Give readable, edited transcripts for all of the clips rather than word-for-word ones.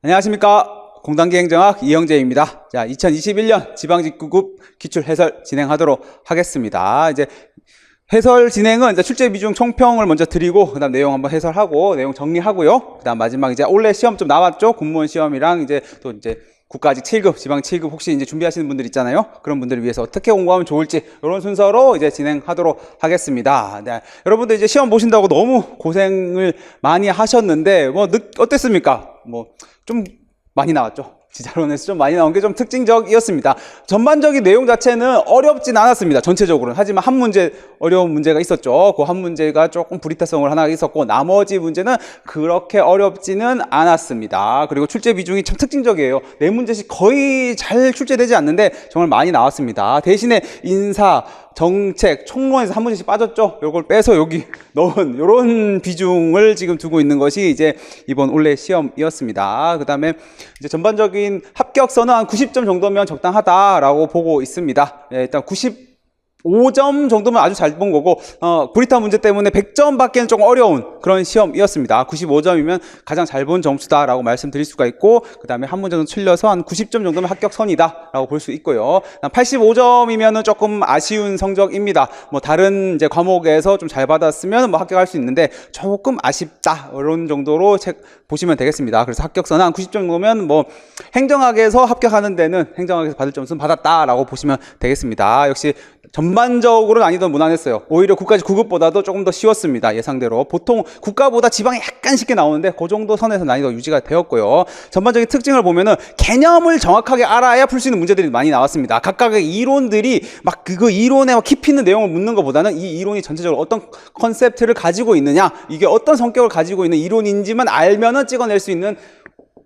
안녕하십니까. 공단기 행정학 이영재입니다. 자, 2021년 지방직구급 기출 해설 진행하도록 하겠습니다. 이제 해설 진행은 이제 출제 비중 총평을 먼저 드리고, 그 다음 내용 한번 해설하고, 내용 정리하고요. 그 다음 마지막 이제 올해 시험 좀 나왔죠? 공무원 시험이랑 이제 또 이제 국가직 7급, 지방 7급 혹시 이제 준비하시는 분들 있잖아요. 그런 분들을 위해서 어떻게 공부하면 좋을지, 이런 순서로 이제 진행하도록 하겠습니다. 네. 여러분들 이제 시험 보신다고 너무 고생을 많이 하셨는데, 어땠습니까? 좀 많이 나왔죠. 지자론에서 좀 많이 나온 게 좀 특징적이었습니다. 전반적인 내용 자체는 어렵진 않았습니다. 전체적으로는. 하지만 한 문제 어려운 문제가 있었죠. 그 한 문제가 조금 불이타성을 하나 있었고, 나머지 문제는 그렇게 어렵지는 않았습니다. 그리고 출제 비중이 참 특징적이에요. 네 문제씩 거의 잘 출제되지 않는데 정말 많이 나왔습니다. 대신에 인사, 정책, 총론에서 한 문제씩 빠졌죠. 요걸 빼서 여기 넣은 요런 비중을 지금 두고 있는 것이 이제 이번 올해 시험이었습니다. 그 다음에 이제 전반적인 합격선은 한 90점 정도면 적당하다라고 보고 있습니다. 예, 일단 95점 정도면 아주 잘 본 거고, 구리타 문제 때문에 100점 받기는 조금 어려운 그런 시험이었습니다. 95점이면 가장 잘 본 점수다라고 말씀드릴 수가 있고, 그 다음에 한 문제 정도 틀려서 한 90점 정도면 합격선이다라고 볼 수 있고요. 85점이면은 조금 아쉬운 성적입니다. 다른 이제 과목에서 좀 잘 받았으면 합격할 수 있는데 조금 아쉽다, 이런 정도로 보시면 되겠습니다. 그래서 합격선은 한 90점 정도면 행정학에서 합격하는 데는 행정학에서 받을 점수는 받았다라고 보시면 되겠습니다. 역시 전반적으로 난이도는 무난했어요. 오히려 국가직 9급보다도 조금 더 쉬웠습니다. 예상대로. 보통 국가보다 지방이 약간 쉽게 나오는데 그 정도 선에서 난이도가 유지가 되었고요. 전반적인 특징을 보면은 개념을 정확하게 알아야 풀 수 있는 문제들이 많이 나왔습니다. 각각의 이론들이 막 그 이론에 깊이 있는 내용을 묻는 것보다는 이 이론이 전체적으로 어떤 컨셉트를 가지고 있느냐, 이게 어떤 성격을 가지고 있는 이론인지만 알면은 찍어낼 수 있는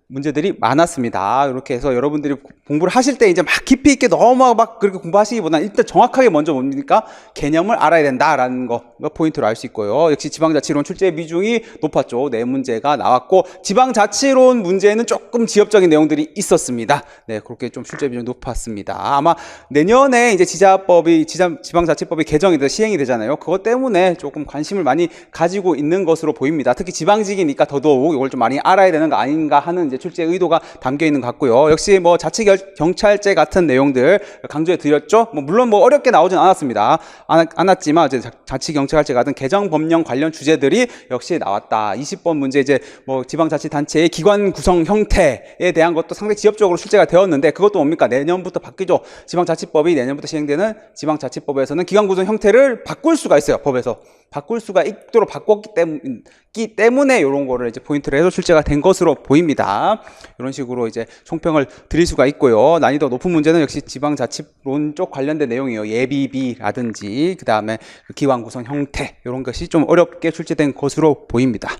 문제들이 많았습니다. 이렇게 해서 여러분들이 공부를 하실 때 이제 막 깊이 있게 너무 막 그렇게 공부하시기보다는 일단 정확하게 먼저 뭡니까? 개념을 알아야 된다라는 거 포인트로 알 수 있고요. 역시 지방자치론 출제 비중이 높았죠. 네 문제가 나왔고, 지방자치론 문제는 조금 지엽적인 내용들이 있었습니다. 네, 그렇게 좀 출제 비중이 높았습니다. 아마 내년에 이제 지방자치법이 개정이 돼 시행이 되잖아요. 그것 때문에 조금 관심을 많이 가지고 있는 것으로 보입니다. 특히 지방직이니까 더더욱 이걸 좀 많이 알아야 되는 거 아닌가 하는 이제 출제 의도가 담겨 있는 것 같고요. 역시 자치경찰제 같은 내용들 강조해 드렸죠. 물론 어렵게 나오진 않았지만 이제 자치경찰제 같은 개정법령 관련 주제들이 역시 나왔다. 20번 문제 이제 지방자치단체의 기관 구성 형태에 대한 것도 상당히 지엽적으로 출제가 되었는데, 그것도 뭡니까? 내년부터 바뀌죠. 지방자치법이 내년부터 시행되는 지방자치법에서는 기관 구성 형태를 바꿀 수가 있어요. 법에서 바꿀 수가 있도록 바꿨기 때문에 이런 거를 이제 포인트를 해서 출제가 된 것으로 보입니다. 이런 식으로 이제 총평을 드릴 수가 있고요. 난이도 높은 문제는 역시 지방자치론 쪽 관련된 내용이에요. 예비비라든지 그 다음에 기관 구성 형태, 이런 것이 좀 어렵게 출제된 것으로 보입니다.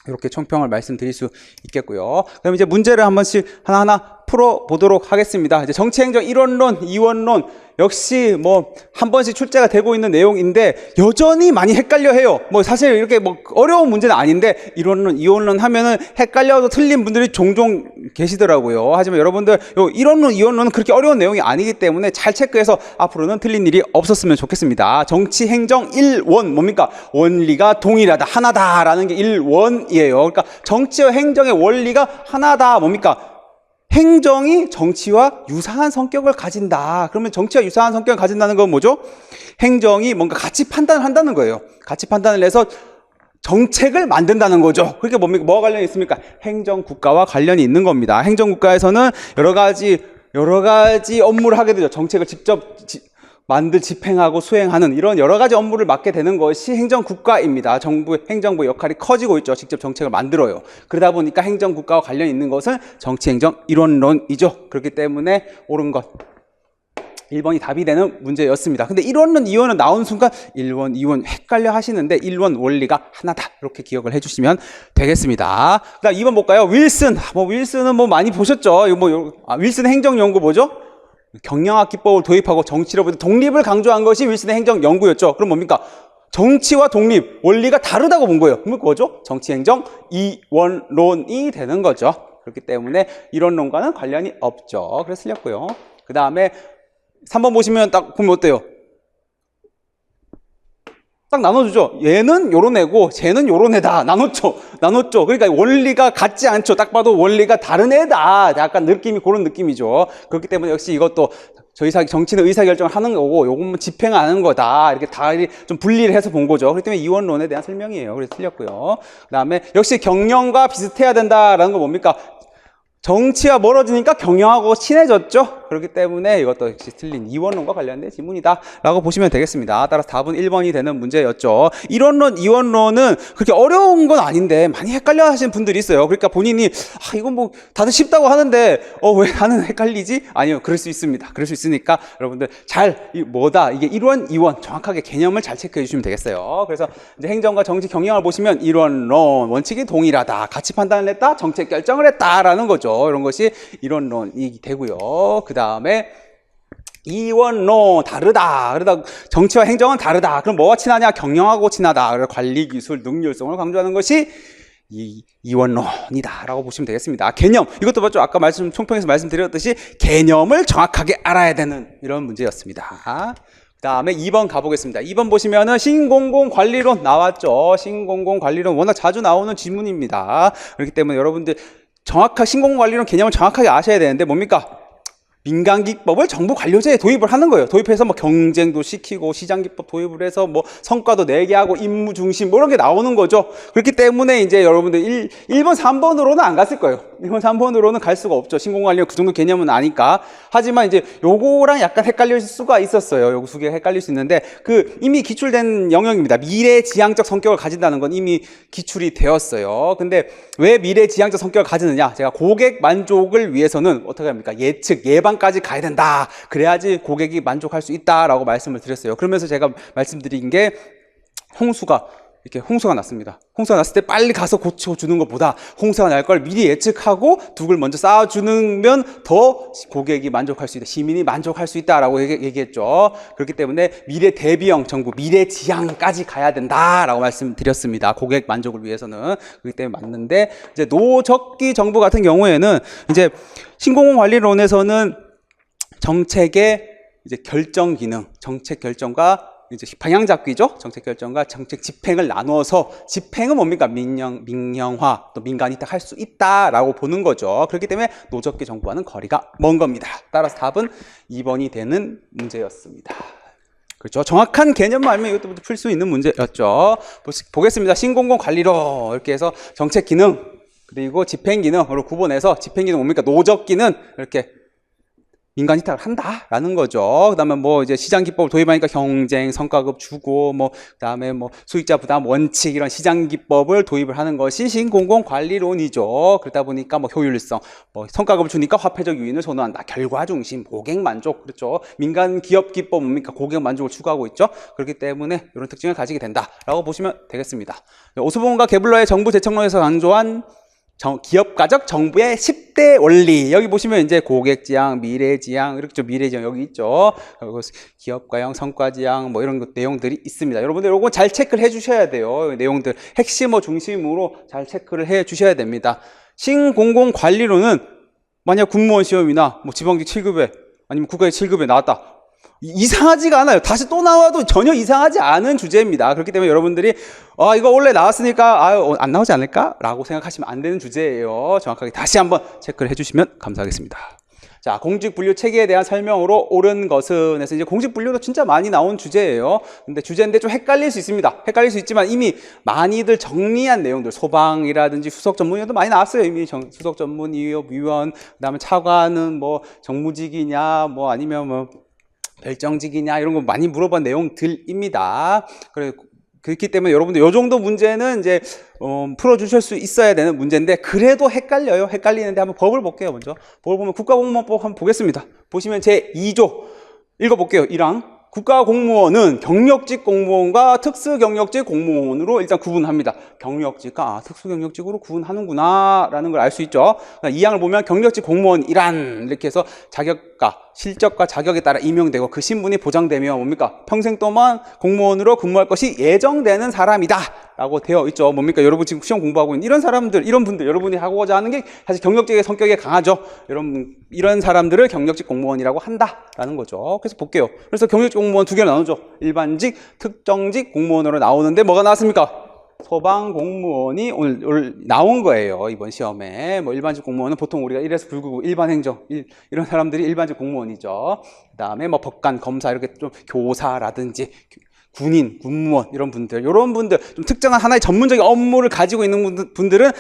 이렇게 총평을 말씀드릴 수 있겠고요. 그럼 이제 문제를 한 번씩 하나하나 풀어보도록 하겠습니다. 이제 정치행정 1원론, 2원론 역시 한 번씩 출제가 되고 있는 내용인데 여전히 많이 헷갈려 해요. 사실 이렇게 어려운 문제는 아닌데 1원론, 2원론 하면은 헷갈려도 틀린 분들이 종종 계시더라고요. 하지만 여러분들 1원론, 2원론은 그렇게 어려운 내용이 아니기 때문에 잘 체크해서 앞으로는 틀린 일이 없었으면 좋겠습니다. 정치행정 1원 뭡니까? 원리가 동일하다, 하나다라는 게 1원이에요. 그러니까 정치와 행정의 원리가 하나다 뭡니까? 행정이 정치와 유사한 성격을 가진다. 그러면 정치와 유사한 성격을 가진다는 건 뭐죠? 행정이 뭔가 가치 판단을 한다는 거예요. 가치 판단을 해서 정책을 만든다는 거죠. 그게 뭡니까? 뭐가 관련이 있습니까? 행정국가와 관련이 있는 겁니다. 행정국가에서는 여러 가지 업무를 하게 되죠. 정책을 직접 집행하고 수행하는 이런 여러 가지 업무를 맡게 되는 것이 행정국가입니다. 행정부의 역할이 커지고 있죠. 직접 정책을 만들어요. 그러다 보니까 행정국가와 관련이 있는 것은 정치행정 1원론이죠. 그렇기 때문에 옳은 것 1번이 답이 되는 문제였습니다. 근데 1원론, 2원은 나오는 순간 1원, 2원 헷갈려 하시는데 1원 원리가 하나다. 이렇게 기억을 해주시면 되겠습니다. 그 다음 2번 볼까요? 윌슨. 윌슨은 많이 보셨죠? 윌슨 행정연구 뭐죠? 경영학 기법을 도입하고 정치로부터 독립을 강조한 것이 윌슨의 행정연구였죠. 그럼 뭡니까? 정치와 독립, 원리가 다르다고 본 거예요. 그럼 그거죠? 정치행정 2원론이 되는 거죠. 그렇기 때문에 이론론과는 관련이 없죠. 그래서 틀렸고요. 그 다음에 3번 보시면 딱 보면 어때요? 딱 나눠주죠. 얘는 요런 애고 쟤는 요런 애다. 나눴죠. 그러니까 원리가 같지 않죠. 딱 봐도 원리가 다른 애다. 약간 느낌이 그런 느낌이죠. 그렇기 때문에 역시 이것도 정치는 의사결정을 하는 거고 요건 집행하는 거다. 이렇게 다 좀 분리를 해서 본 거죠. 그렇기 때문에 이원론에 대한 설명이에요. 그래서 틀렸고요. 그 다음에 역시 경영과 비슷해야 된다라는 건 뭡니까? 정치와 멀어지니까 경영하고 친해졌죠. 그렇기 때문에 이것도 역시 틀린 이원론과 관련된 지문이다 라고 보시면 되겠습니다. 따라서 답은 1번이 되는 문제였죠. 이론론, 이원론은 그렇게 어려운 건 아닌데 많이 헷갈려 하시는 분들이 있어요. 그러니까 본인이 이건 뭐 다들 쉽다고 하는데 왜 나는 헷갈리지? 아니요, 그럴 수 있습니다. 그럴 수 있으니까 여러분들 이게 1원, 2원 정확하게 개념을 잘 체크해 주시면 되겠어요. 그래서 이제 행정과 정치 경영을 보시면 이론론, 원칙이 동일하다, 가치 판단을 했다, 정책 결정을 했다라는 거죠. 이런 것이 이론론이 되고요. 그 다음에 이원론 다르다. 정치와 행정은 다르다. 그럼 뭐가 친하냐? 경영하고 친하다. 관리 기술 능률성을 강조하는 것이 이원론이다 라고 보시면 되겠습니다. 개념, 이것도 맞죠? 아까 총평에서 말씀드렸듯이 개념을 정확하게 알아야 되는 이런 문제였습니다. 그 다음에 2번 가보겠습니다. 2번 보시면은 신공공관리론 나왔죠. 신공공관리론 워낙 자주 나오는 지문입니다. 그렇기 때문에 여러분들 신공공관리론 개념을 정확하게 아셔야 되는데 뭡니까? 민간기법을 정부 관료제에 도입을 하는 거예요. 도입해서 뭐 경쟁도 시키고 시장기법 도입을 해서 뭐 성과도 내게 하고 임무 중심 뭐 이런 게 나오는 거죠. 그렇기 때문에 이제 여러분들 1번, 3번으로는 안 갔을 거예요. 1번, 3번으로는 갈 수가 없죠. 신공관리론 그 정도 개념은 아니까. 하지만 이제 요거랑 약간 헷갈릴 수가 있었어요. 요거 두 개가 헷갈릴 수 있는데 이미 기출된 영역입니다. 미래지향적 성격을 가진다는 건 이미 기출이 되었어요. 근데 왜 미래지향적 성격을 가지느냐? 제가 고객 만족을 위해서는 어떻게 합니까? 예방까지 가야 된다. 그래야지 고객이 만족할 수 있다라고 말씀을 드렸어요. 그러면서 제가 말씀드린 게 홍수가 났습니다. 홍수가 났을 때 빨리 가서 고쳐주는 것보다 홍수가 날 걸 미리 예측하고 둑을 먼저 쌓아주면 더 고객이 만족할 수 있다. 시민이 만족할 수 있다라고 얘기했죠. 그렇기 때문에 미래 대비형 정부, 미래 지향까지 가야 된다라고 말씀드렸습니다. 고객 만족을 위해서는. 그렇기 때문에 맞는데 이제 노적기 정부 같은 경우에는 이제 신공공관리론에서는 정책의 이제 결정 기능, 정책 결정과 이제 방향 잡기죠. 정책 결정과 정책 집행을 나누어서 집행은 뭡니까? 민영화, 또 민간이 할 수 있다라고 보는 거죠. 그렇기 때문에 노적기 정부와는 거리가 먼 겁니다. 따라서 답은 2번이 되는 문제였습니다. 그렇죠. 정확한 개념만 알면 이것도 풀 수 있는 문제였죠. 보겠습니다. 신공공관리론 이렇게 해서 정책 기능 그리고 집행 기능으로 구분해서 집행 기능 뭡니까? 노적기는 이렇게 민간 이탁을 한다라는 거죠. 그다음에 뭐 이제 시장 기법을 도입하니까 경쟁, 성과급 주고 그다음에 수익자 부담 원칙 이런 시장 기법을 도입을 하는 것이 신공공관리론이죠. 그러다 보니까 효율성, 성과급을 주니까 화폐적 유인을 선호한다. 결과 중심, 고객 만족. 그렇죠. 민간 기업 기법 뭡니까? 고객 만족을 추구하고 있죠. 그렇기 때문에 이런 특징을 가지게 된다라고 보시면 되겠습니다. 오스본과 게블러의 정부 재청론에서 강조한 기업가적 정부의 10대 원리. 여기 보시면 이제 고객지향, 미래지향, 이렇게 미래지향 여기 있죠. 그리고 기업가형, 성과지향 이런 내용들이 있습니다. 여러분들 이거 잘 체크를 해 주셔야 돼요. 내용들 핵심어 중심으로 잘 체크를 해 주셔야 됩니다. 신공공관리론은 만약 군무원 시험이나 지방직 7급에 아니면 국가직 7급에 나왔다. 이상하지가 않아요. 다시 또 나와도 전혀 이상하지 않은 주제입니다. 그렇기 때문에 여러분들이 이거 원래 나왔으니까 안 나오지 않을까? 라고 생각하시면 안 되는 주제예요. 정확하게 다시 한번 체크를 해주시면 감사하겠습니다. 자, 공직분류 체계에 대한 설명으로 옳은 것은 해서 이제 공직분류도 진짜 많이 나온 주제예요. 근데 주제인데 좀 헷갈릴 수 있습니다. 헷갈릴 수 있지만 이미 많이들 정리한 내용들, 소방이라든지 수석 전문위원도 많이 나왔어요. 이미 수석 전문위원, 그다음에 차관은 정무직이냐, 아니면 별정직이냐 이런 거 많이 물어본 내용들입니다. 그렇기 때문에 여러분들 이 정도 문제는 이제 풀어주실 수 있어야 되는 문제인데 그래도 헷갈려요. 헷갈리는데 한번 법을 볼게요. 먼저 법을 보면 국가공무원법 한번 보겠습니다. 보시면 제 2조 읽어볼게요. 1항 국가공무원은 경력직 공무원과 특수경력직 공무원으로 일단 구분합니다. 경력직과 특수경력직으로 구분하는구나 라는 걸 알 수 있죠. 2항을 보면 경력직 공무원이란 이렇게 해서 자격과 실적과 자격에 따라 임용되고 그 신분이 보장되며 뭡니까? 평생 동안 공무원으로 근무할 것이 예정되는 사람이다 라고 되어 있죠. 뭡니까? 여러분 지금 시험 공부하고 있는 이런 사람들, 이런 분들, 여러분이 하고자 하는 게 사실 경력직의 성격이 강하죠. 이런 사람들을 경력직 공무원이라고 한다라는 거죠. 그래서 볼게요. 그래서 경력직 공무원 두 개로 나누죠. 일반직, 특정직 공무원으로 나오는데 뭐가 나왔습니까? 소방 공무원이 오늘 나온 거예요. 이번 시험에. 뭐 일반직 공무원은 보통 우리가 1에서 불구고 일반 행정 이런 사람들이 일반직 공무원이죠. 그다음에 뭐 법관, 검사 이렇게 좀 교사라든지 군인, 군무원 이런 분들 좀 특정한 하나의 전문적인 업무를 가지고 있는 분들은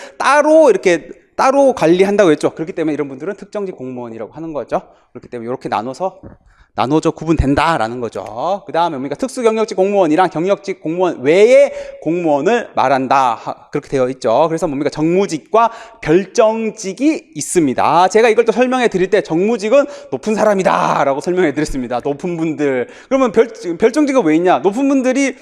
따로 관리한다고 했죠. 그렇기 때문에 이런 분들은 특정직 공무원이라고 하는 거죠. 그렇기 때문에 이렇게 나눠져 구분된다라는 거죠. 그 다음에 뭡니까? 특수경력직 공무원이랑 경력직 공무원 외의 공무원을 말한다. 그렇게 되어 있죠. 그래서 뭡니까? 정무직과 별정직이 있습니다. 제가 이걸 또 설명해 드릴 때 정무직은 높은 사람이다 라고 설명해 드렸습니다. 높은 분들. 그러면 별정직은 왜 있냐? 높은 분들이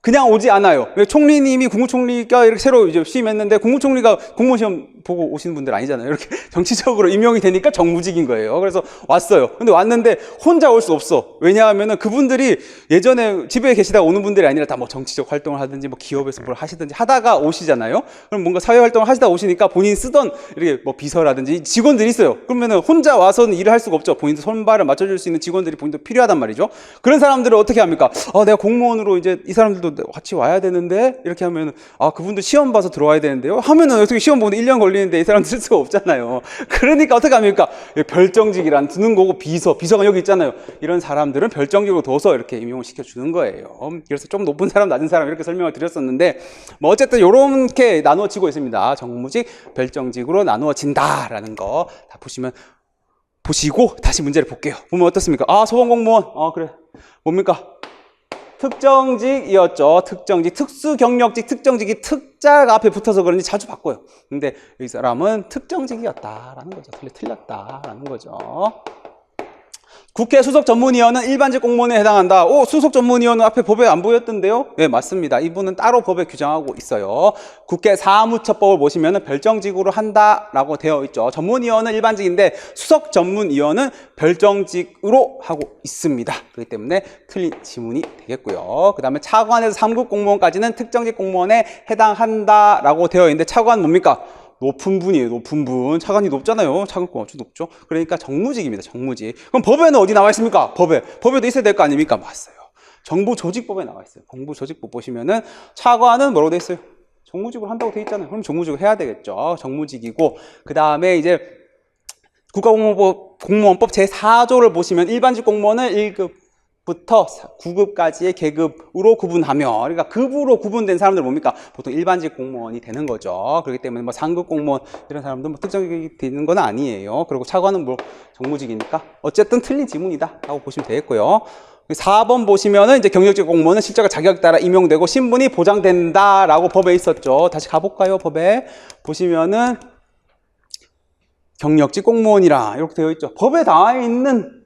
그냥 오지 않아요. 총리님이 국무총리가 이렇게 새로 이제 취임했는데 국무총리가 공무원 시험 보고 오시는 분들 아니잖아요. 이렇게 정치적으로 임명이 되니까 정무직인 거예요. 그래서 왔어요. 근데 왔는데 혼자 올 수 없어. 왜냐하면은 그분들이 예전에 집에 계시다가 오는 분들이 아니라 다 뭐 정치적 활동을 하든지 뭐 기업에서 뭘 하시든지 하다가 오시잖아요. 그럼 뭔가 사회 활동을 하시다 오시니까 본인 쓰던 이렇게 뭐 비서라든지 직원들이 있어요. 그러면은 혼자 와서는 일을 할 수가 없죠. 본인도 손발을 맞춰줄 수 있는 직원들이 본인도 필요하단 말이죠. 그런 사람들을 어떻게 합니까? 내가 공무원으로 이제 이 사람들도 같이 와야 되는데 이렇게 하면은 그분들 시험 봐서 들어와야 되는데요. 하면은 어떻게 시험 보는데 1년 걸리는데 이 사람 쓸 수가 없잖아요. 그러니까 어떻게 합니까? 별정직이란 두는 거고 비서가 여기 있잖아요. 이런 사람들은 별정직으로 둬서 이렇게 임용을 시켜주는 거예요. 그래서 좀 높은 사람, 낮은 사람 이렇게 설명을 드렸었는데 뭐 어쨌든 이렇게 나누어지고 있습니다. 정무직, 별정직으로 나누어진다라는 거 다 보시고 다시 문제를 볼게요. 보면 어떻습니까? 소방공무원. 그래. 뭡니까? 특정직이었죠. 특정직, 특수경력직, 특정직이 특자가 앞에 붙어서 그런지 자주 바꿔요. 근데 이 사람은 특정직이었다라는 거죠. 틀렸다라는 거죠. 국회 수석 전문위원은 일반직 공무원에 해당한다. 수석 전문위원은 앞에 법에 안 보였던데요? 네, 맞습니다. 이분은 따로 법에 규정하고 있어요. 국회 사무처법을 보시면 별정직으로 한다라고 되어 있죠. 전문위원은 일반직인데 수석 전문위원은 별정직으로 하고 있습니다. 그렇기 때문에 틀린 지문이 되겠고요. 그 다음에 차관에서 3급 공무원까지는 특정직 공무원에 해당한다라고 되어 있는데 차관 뭡니까? 높은 분이에요. 높은 분. 차관이 높잖아요. 차관권 아주 높죠. 그러니까 정무직입니다. 정무직. 그럼 법에는 어디 나와 있습니까? 법에도 있어야 될 거 아닙니까? 맞아요. 정부조직법에 나와 있어요. 정부조직법 보시면은 차관은 뭐라고 돼 있어요? 정무직으로 한다고 돼 있잖아요. 그럼 정무직으로 해야 되겠죠. 정무직이고 그 다음에 이제 국가공무원법 제4조를 보시면 일반직 공무원은 1급부터 9급까지의 계급으로 구분하며, 그러니까 급으로 구분된 사람들 뭡니까? 보통 일반직 공무원이 되는 거죠. 그렇기 때문에 뭐 상급 공무원 이런 사람들 뭐 특정직이 되는 건 아니에요. 그리고 차관은 뭐 정무직이니까 어쨌든 틀린 지문이다 라고 보시면 되겠고요. 4번 보시면은 이제 경력직 공무원은 실적과 자격에 따라 임용되고 신분이 보장된다라고 법에 있었죠. 다시 가볼까요? 법에 보시면은 경력직 공무원이라 이렇게 되어 있죠. 법에 나와 있는,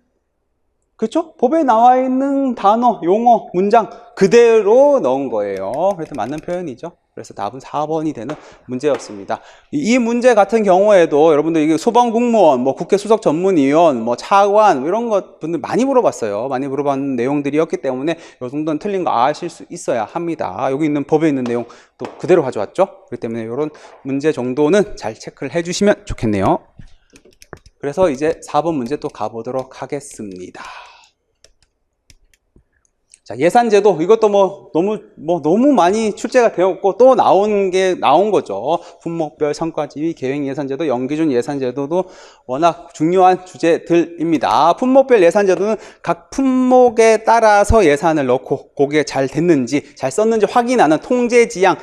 그렇죠? 법에 나와 있는 단어, 용어, 문장 그대로 넣은 거예요. 그래서 맞는 표현이죠. 그래서 답은 4번이 되는 문제였습니다. 이 문제 같은 경우에도 여러분들 이게 소방공무원, 뭐 국회 수석 전문위원, 뭐 차관 이런 것 분들 많이 물어봤어요. 많이 물어봤는 내용들이었기 때문에 이 정도는 틀린 거 아실 수 있어야 합니다. 여기 있는 법에 있는 내용 또 그대로 가져왔죠. 그렇기 때문에 이런 문제 정도는 잘 체크를 해주시면 좋겠네요. 그래서 이제 4번 문제 또 가보도록 하겠습니다. 자, 예산제도, 이것도 너무 많이 출제가 되었고, 또 나온 거죠. 품목별 성과지휘, 계획예산제도, 연기준 예산제도도 워낙 중요한 주제들입니다. 품목별 예산제도는 각 품목에 따라서 예산을 넣고, 그게 잘 됐는지, 잘 썼는지 확인하는 통제지향,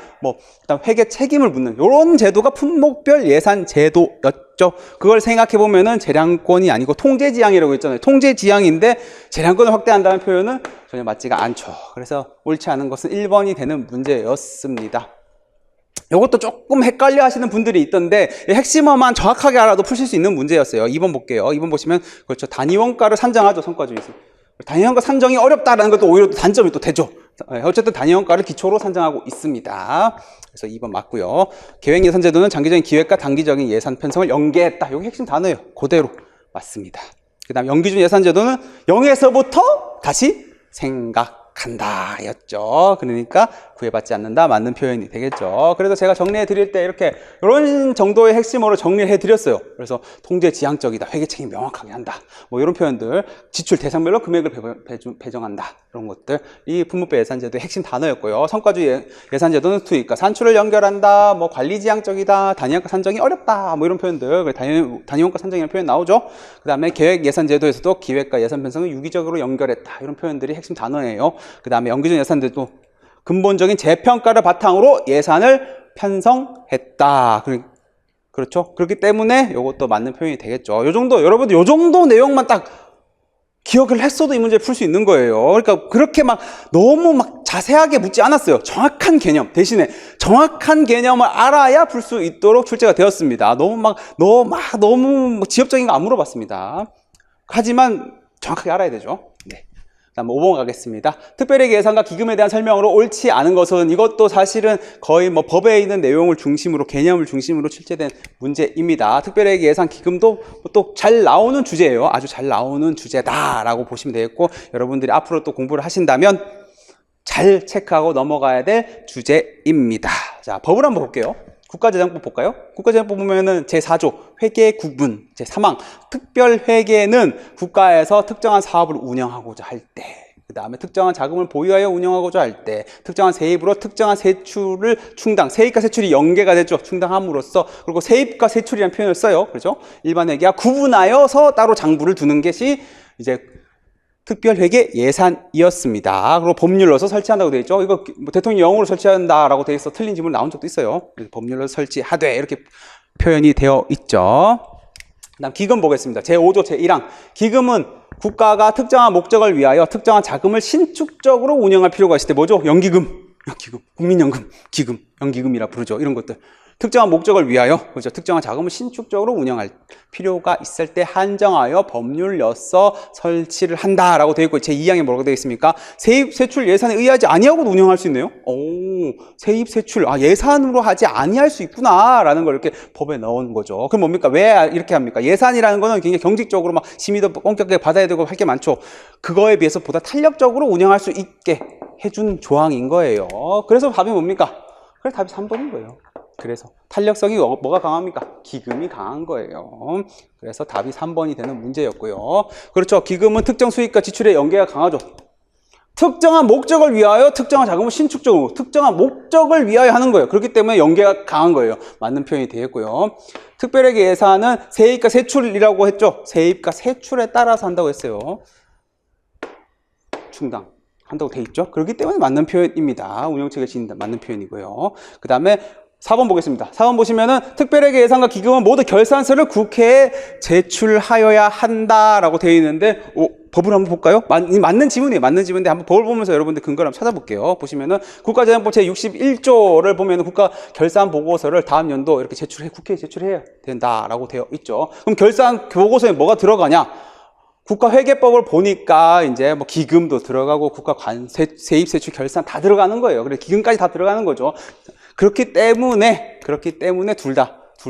그다음 회계 책임을 묻는, 이런 제도가 품목별 예산제도였죠. 그걸 생각해보면은 재량권이 아니고 통제지향이라고 했잖아요. 통제지향인데, 재량권을 확대한다는 표현은 전혀 맞지가 않죠. 그래서 옳지 않은 것은 1번이 되는 문제였습니다. 이것도 조금 헷갈려 하시는 분들이 있던데 핵심어만 정확하게 알아도 푸실 수 있는 문제였어요. 2번 볼게요. 2번 보시면 그렇죠. 단위원가를 산정하죠. 성과주의에서. 단위원가 산정이 어렵다라는 것도 오히려 또 단점이 또 되죠. 어쨌든 단위원가를 기초로 산정하고 있습니다. 그래서 2번 맞고요. 계획예산제도는 장기적인 기획과 단기적인 예산 편성을 연계했다. 여기 핵심 단어예요. 그대로 맞습니다. 그 다음 연기준 예산제도는 0에서부터 다시 생각한다 였죠. 그러니까 구애받지 않는다 맞는 표현이 되겠죠. 그래서 제가 정리해 드릴 때 이렇게 이런 정도의 핵심으로 정리해 드렸어요. 그래서 통제 지향적이다, 회계 책임 명확하게 한다, 뭐 이런 표현들, 지출 대상별로 금액을 배정한다, 이런 것들 이 분모배 예산제도의 핵심 단어였고요. 성과주의 예산제도는 수익과 산출을 연결한다, 뭐 관리 지향적이다, 단위원가 산정이 어렵다, 뭐 이런 표현들, 단위원가 산정이라는 표현 나오죠. 그 다음에 계획 예산제도에서도 기획과 예산 편성을 유기적으로 연결했다, 이런 표현들이 핵심 단어예요. 그 다음에 연기준 예산제도 근본적인 재평가를 바탕으로 예산을 편성했다. 그렇죠? 그렇기 때문에 이것도 맞는 표현이 되겠죠. 요 정도, 여러분들 요 정도 내용만 딱 기억을 했어도 이 문제 풀 수 있는 거예요. 그러니까 그렇게 막 너무 막 자세하게 묻지 않았어요. 정확한 개념 대신에 정확한 개념을 알아야 풀 수 있도록 출제가 되었습니다. 너무 지엽적인 거 안 물어봤습니다. 하지만 정확하게 알아야 되죠. 네. 다음 5번 가겠습니다. 특별회계 예산과 기금에 대한 설명으로 옳지 않은 것은, 이것도 사실은 거의 뭐 법에 있는 내용을 중심으로, 개념을 중심으로 출제된 문제입니다. 특별회계 예산 기금도 또 잘 나오는 주제예요. 아주 잘 나오는 주제다라고 보시면 되겠고, 여러분들이 앞으로 또 공부를 하신다면 잘 체크하고 넘어가야 될 주제입니다. 자, 법을 한번 볼게요. 국가재정법 볼까요? 국가재정법 보면은 제4조 회계 구분, 제3항 특별회계는 국가에서 특정한 사업을 운영하고자 할 때, 그 다음에 특정한 자금을 보유하여 운영하고자 할 때, 특정한 세입으로 특정한 세출을 충당, 세입과 세출이 연계가 됐죠. 충당함으로써. 그리고 세입과 세출이라는 표현을 써요. 그렇죠? 일반 회계와 구분하여서 따로 장부를 두는 것이 이제 특별회계 예산이었습니다. 그리고 법률로서 설치한다고 되어 있죠. 이거 뭐 대통령령으로 설치한다라고 되어 있어 틀린 질문 나온 적도 있어요. 법률로 설치하되 이렇게 표현이 되어 있죠. 그다음 기금 보겠습니다. 제5조 제1항 기금은 국가가 특정한 목적을 위하여 특정한 자금을 신축적으로 운영할 필요가 있을 때 뭐죠? 연기금, 국민연금, 기금, 연기금이라 부르죠. 이런 것들. 특정한 목적을 위하여, 그렇죠? 특정한 자금을 신축적으로 운영할 필요가 있을 때 한정하여 법률로서 설치를 한다라고 되어 있고, 제2항에 뭐라고 되어 있습니까? 세입 세출 예산에 의하지 아니하고도 운영할 수 있네요. 오, 세입 세출 예산으로 하지 아니할 수 있구나라는 걸 이렇게 법에 넣은 거죠. 그럼 뭡니까? 왜 이렇게 합니까? 예산이라는 거는 굉장히 경직적으로 막 심의도 엄격하게 받아야 되고 할 게 많죠. 그거에 비해서 보다 탄력적으로 운영할 수 있게 해준 조항인 거예요. 그래서 답이 뭡니까? 그래서 답이 3번인 거예요. 그래서 탄력성이 뭐가 강합니까? 기금이 강한 거예요. 그래서 답이 3번이 되는 문제였고요. 그렇죠. 기금은 특정 수익과 지출의 연계가 강하죠. 특정한 목적을 위하여 특정한 자금을 신축적으로, 특정한 목적을 위하여 하는 거예요. 그렇기 때문에 연계가 강한 거예요. 맞는 표현이 되겠고요. 특별회계 예산은 세입과 세출이라고 했죠. 세입과 세출에 따라서 한다고 했어요. 충당 한다고 돼 있죠. 그렇기 때문에 맞는 표현입니다. 운영체계 지닌다 맞는 표현이고요. 그 다음에 4번 보겠습니다. 4번 보시면은 특별회계 예산과 기금은 모두 결산서를 국회에 제출하여야 한다라고 되어 있는데, 법을 한번 볼까요? 맞는 지문이에요. 맞는 지문인데 한번 법을 보면서 여러분들 근거를 한번 찾아볼게요. 보시면은 국가재정법 제61조를 보면은 국가 결산 보고서를 다음 연도 이렇게 국회에 제출해야 된다라고 되어 있죠. 그럼 결산 보고서에 뭐가 들어가냐? 국가회계법을 보니까 이제 뭐 기금도 들어가고 국가 세입 세출 결산 다 들어가는 거예요. 그래서 기금까지 다 들어가는 거죠. 그렇기 때문에 둘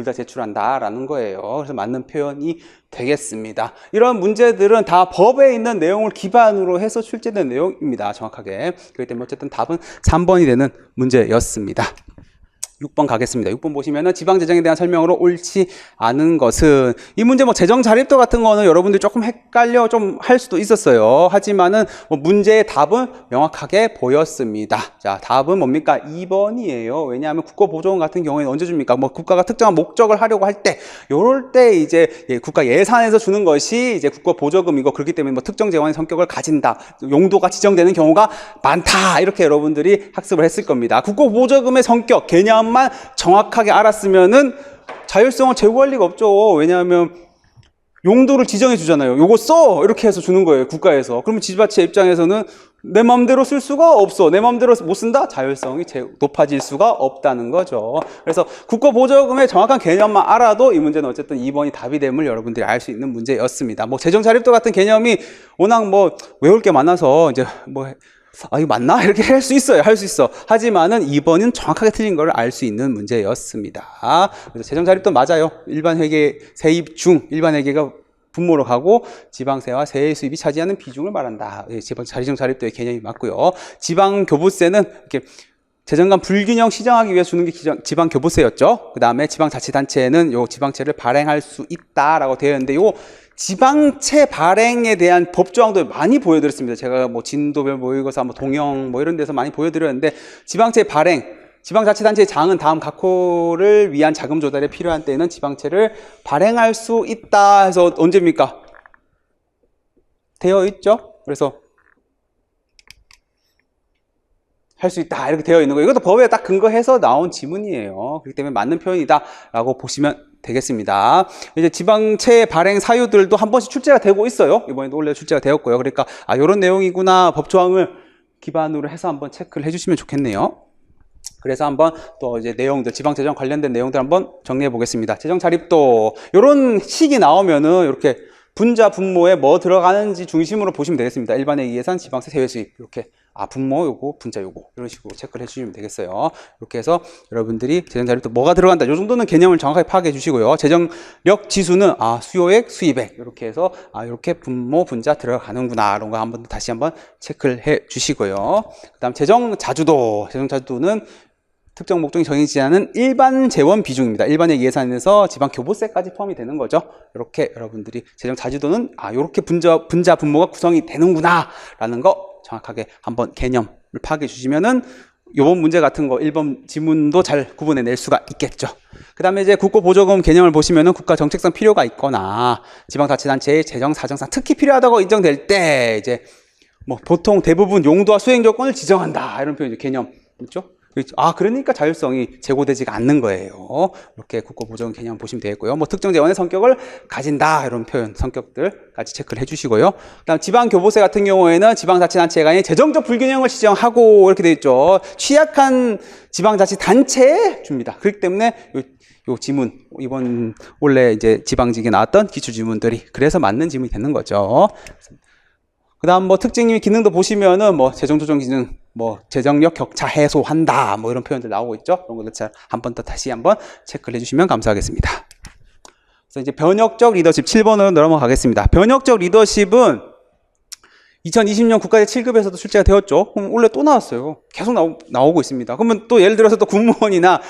다 제출한다라는 거예요. 그래서 맞는 표현이 되겠습니다. 이런 문제들은 다 법에 있는 내용을 기반으로 해서 출제된 내용입니다. 정확하게. 그렇기 때문에 어쨌든 답은 3번이 되는 문제였습니다. 6번 가겠습니다. 6번 보시면은 지방재정에 대한 설명으로 옳지 않은 것은, 이 문제 뭐 재정 자립도 같은 거는 여러분들이 조금 헷갈려 좀 할 수도 있었어요. 하지만은 뭐 문제의 답은 명확하게 보였습니다. 자, 답은 뭡니까? 2번이에요. 왜냐하면 국고보조금 같은 경우에는 언제 줍니까? 뭐 국가가 특정한 목적을 하려고 할 때, 요럴 때 이제 국가 예산에서 주는 것이 이제 국고보조금이고, 그렇기 때문에 뭐 특정 재원의 성격을 가진다, 용도가 지정되는 경우가 많다, 이렇게 여러분들이 학습을 했을 겁니다. 국고보조금의 성격, 개념 만 정확하게 알았으면은 자율성을 제고할 리가 없죠. 왜냐하면 용도를 지정해 주잖아요. 요거 써! 이렇게 해서 주는 거예요. 국가에서. 그러면 지자체 입장에서는 내 마음대로 쓸 수가 없어. 내 마음대로 못 쓴다? 자율성이 높아질 수가 없다는 거죠. 그래서 국고보조금의 정확한 개념만 알아도 이 문제는 어쨌든 2번이 답이 됨을 여러분들이 알 수 있는 문제였습니다. 뭐 재정자립도 같은 개념이 워낙 뭐 외울 게 많아서 이제 뭐 이거 맞나? 이렇게 할 수 있어요. 할 수 있어. 하지만은 2번은 정확하게 틀린 걸 알 수 있는 문제였습니다. 그래서 재정자립도 맞아요. 일반 회계 세입 중 일반 회계가 분모로 가고 지방세와 세의 수입이 차지하는 비중을 말한다. 예, 자리정 자립도의 개념이 맞고요. 지방교부세는 이렇게 재정간 불균형 시정하기 위해서 주는 게 지방교부세였죠. 그 다음에 지방자치단체는 요 지방채를 발행할 수 있다라고 되어 있는데 요 지방채 발행에 대한 법조항도 많이 보여드렸습니다. 제가 뭐 진도별 모의고사, 뭐 동영 뭐 이런 데서 많이 보여드렸는데 지방채 발행, 지방자치단체의 장은 다음 각호를 위한 자금 조달에 필요한 때에는 지방채를 발행할 수 있다 해서 언제입니까? 되어 있죠. 그래서 할 수 있다 이렇게 되어 있는 거예요. 이것도 법에 딱 근거해서 나온 지문이에요. 그렇기 때문에 맞는 표현이다라고 보시면 되겠습니다. 이제 지방채 발행 사유들도 한 번씩 출제가 되고 있어요. 이번에도 원래 출제가 되었고요. 그러니까 이런 내용이구나 법조항을 기반으로 해서 한번 체크를 해주시면 좋겠네요. 그래서 한번 또 이제 내용들, 지방재정 관련된 내용들 한번 정리해 보겠습니다. 재정 자립도 이런 식이 나오면은 이렇게 분자 분모에 뭐 들어가는지 중심으로 보시면 되겠습니다. 일반회계 예산, 지방세, 세외 수입 이렇게 분모 요거, 분자 요거 이런 식으로 체크를 해주시면 되겠어요. 이렇게 해서 여러분들이 재정 자립도 뭐가 들어간다 요 정도는 개념을 정확하게 파악해 주시고요. 재정력 지수는 수요액, 수입액 이렇게 해서 이렇게 분모, 분자 들어가는구나 이런 거 한번 다시 한번 체크를 해 주시고요. 그다음 재정 자주도는 특정 목적이 정해지지 않은 일반 재원 비중입니다. 일반의 예산에서 지방 교부세까지 포함이 되는 거죠. 이렇게 여러분들이 재정 자주도는 이렇게 분자 분모가 구성이 되는구나 라는 거 정확하게 한번 개념을 파악해 주시면은 요번 문제 같은 거 1번 지문도 잘 구분해 낼 수가 있겠죠. 그 다음에 이제 국고보조금 개념을 보시면은 국가 정책상 필요가 있거나 지방자치단체의 재정 사정상 특히 필요하다고 인정될 때 이제 뭐 보통 대부분 용도와 수행 조건을 지정한다 이런 표현 개념 있죠. 그러니까 자율성이 제고되지가 않는 거예요. 이렇게 국고보조금 개념 보시면 되겠고요. 뭐 특정 재원의 성격을 가진다 이런 표현 성격들까지 체크를 해주시고요. 그다음 지방교부세 같은 경우에는 지방자치단체 간의 재정적 불균형을 지정하고 이렇게 되어 있죠. 취약한 지방자치단체에 줍니다. 그렇기 때문에 요 지문 이번 원래 이제 지방직에 나왔던 기출지문들이 그래서 맞는 지문이 되는 거죠. 그다음 뭐 특징 기능도 보시면은 뭐 재정조정 기능 뭐 재정력 격차 해소한다 뭐 이런 표현들 나오고 있죠. 그런 것들 잘 한 번 더 다시 한번 체크를 해주시면 감사하겠습니다. 그래서 이제 변혁적 리더십 7번으로 넘어가겠습니다. 변혁적 리더십은 2020년 국가대 7급에서도 출제가 되었죠. 그럼 원래 또 나왔어요. 계속 나오고 있습니다. 그러면 또 예를 들어서 또 공무원이나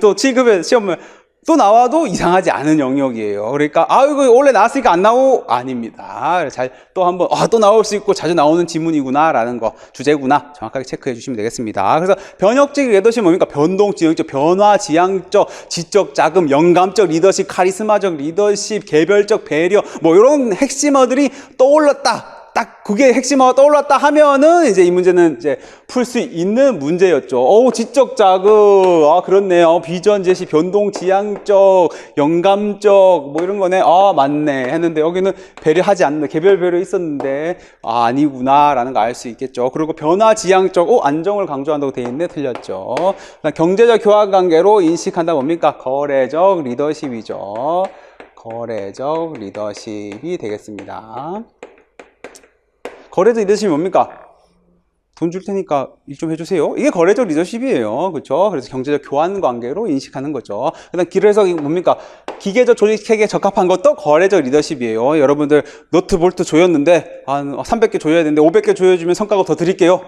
또 7급에 시험을 또 나와도 이상하지 않은 영역이에요. 그러니까 이거 원래 나왔으니까 안 나오? 아닙니다. 잘 또 한번 또 나올 수 있고 자주 나오는 지문이구나 라는 거 주제구나 정확하게 체크해 주시면 되겠습니다. 그래서 변혁적 리더십이 뭡니까? 변동 지형적, 변화 지향적, 지적 자금, 영감적 리더십, 카리스마적 리더십, 개별적 배려 뭐 이런 핵심어들이 떠올랐다. 딱 그게 핵심어가 떠올랐다 하면은 이제 이 문제는 이제 풀 수 있는 문제였죠. 지적 자극, 그렇네요. 비전 제시, 변동 지향적, 영감적, 뭐 이런 거네. 맞네. 했는데 여기는 배려하지 않는, 개별 배려 있었는데, 아니구나라는 거 알 수 있겠죠. 그리고 변화 지향적, 안정을 강조한다고 돼 있네. 틀렸죠. 경제적 교환 관계로 인식한다 뭡니까? 거래적 리더십이죠. 거래적 리더십이 되겠습니다. 거래적 리더십이 뭡니까? 돈 줄 테니까 일 좀 해주세요. 이게 거래적 리더십이에요. 그렇죠? 그래서 경제적 교환 관계로 인식하는 거죠. 그래서 뭡니까? 기계적 조직 체계에 적합한 것도 거래적 리더십이에요. 여러분들 너트 볼트 조였는데 한 300개 조여야 되는데 500개 조여주면 성과가 더 드릴게요.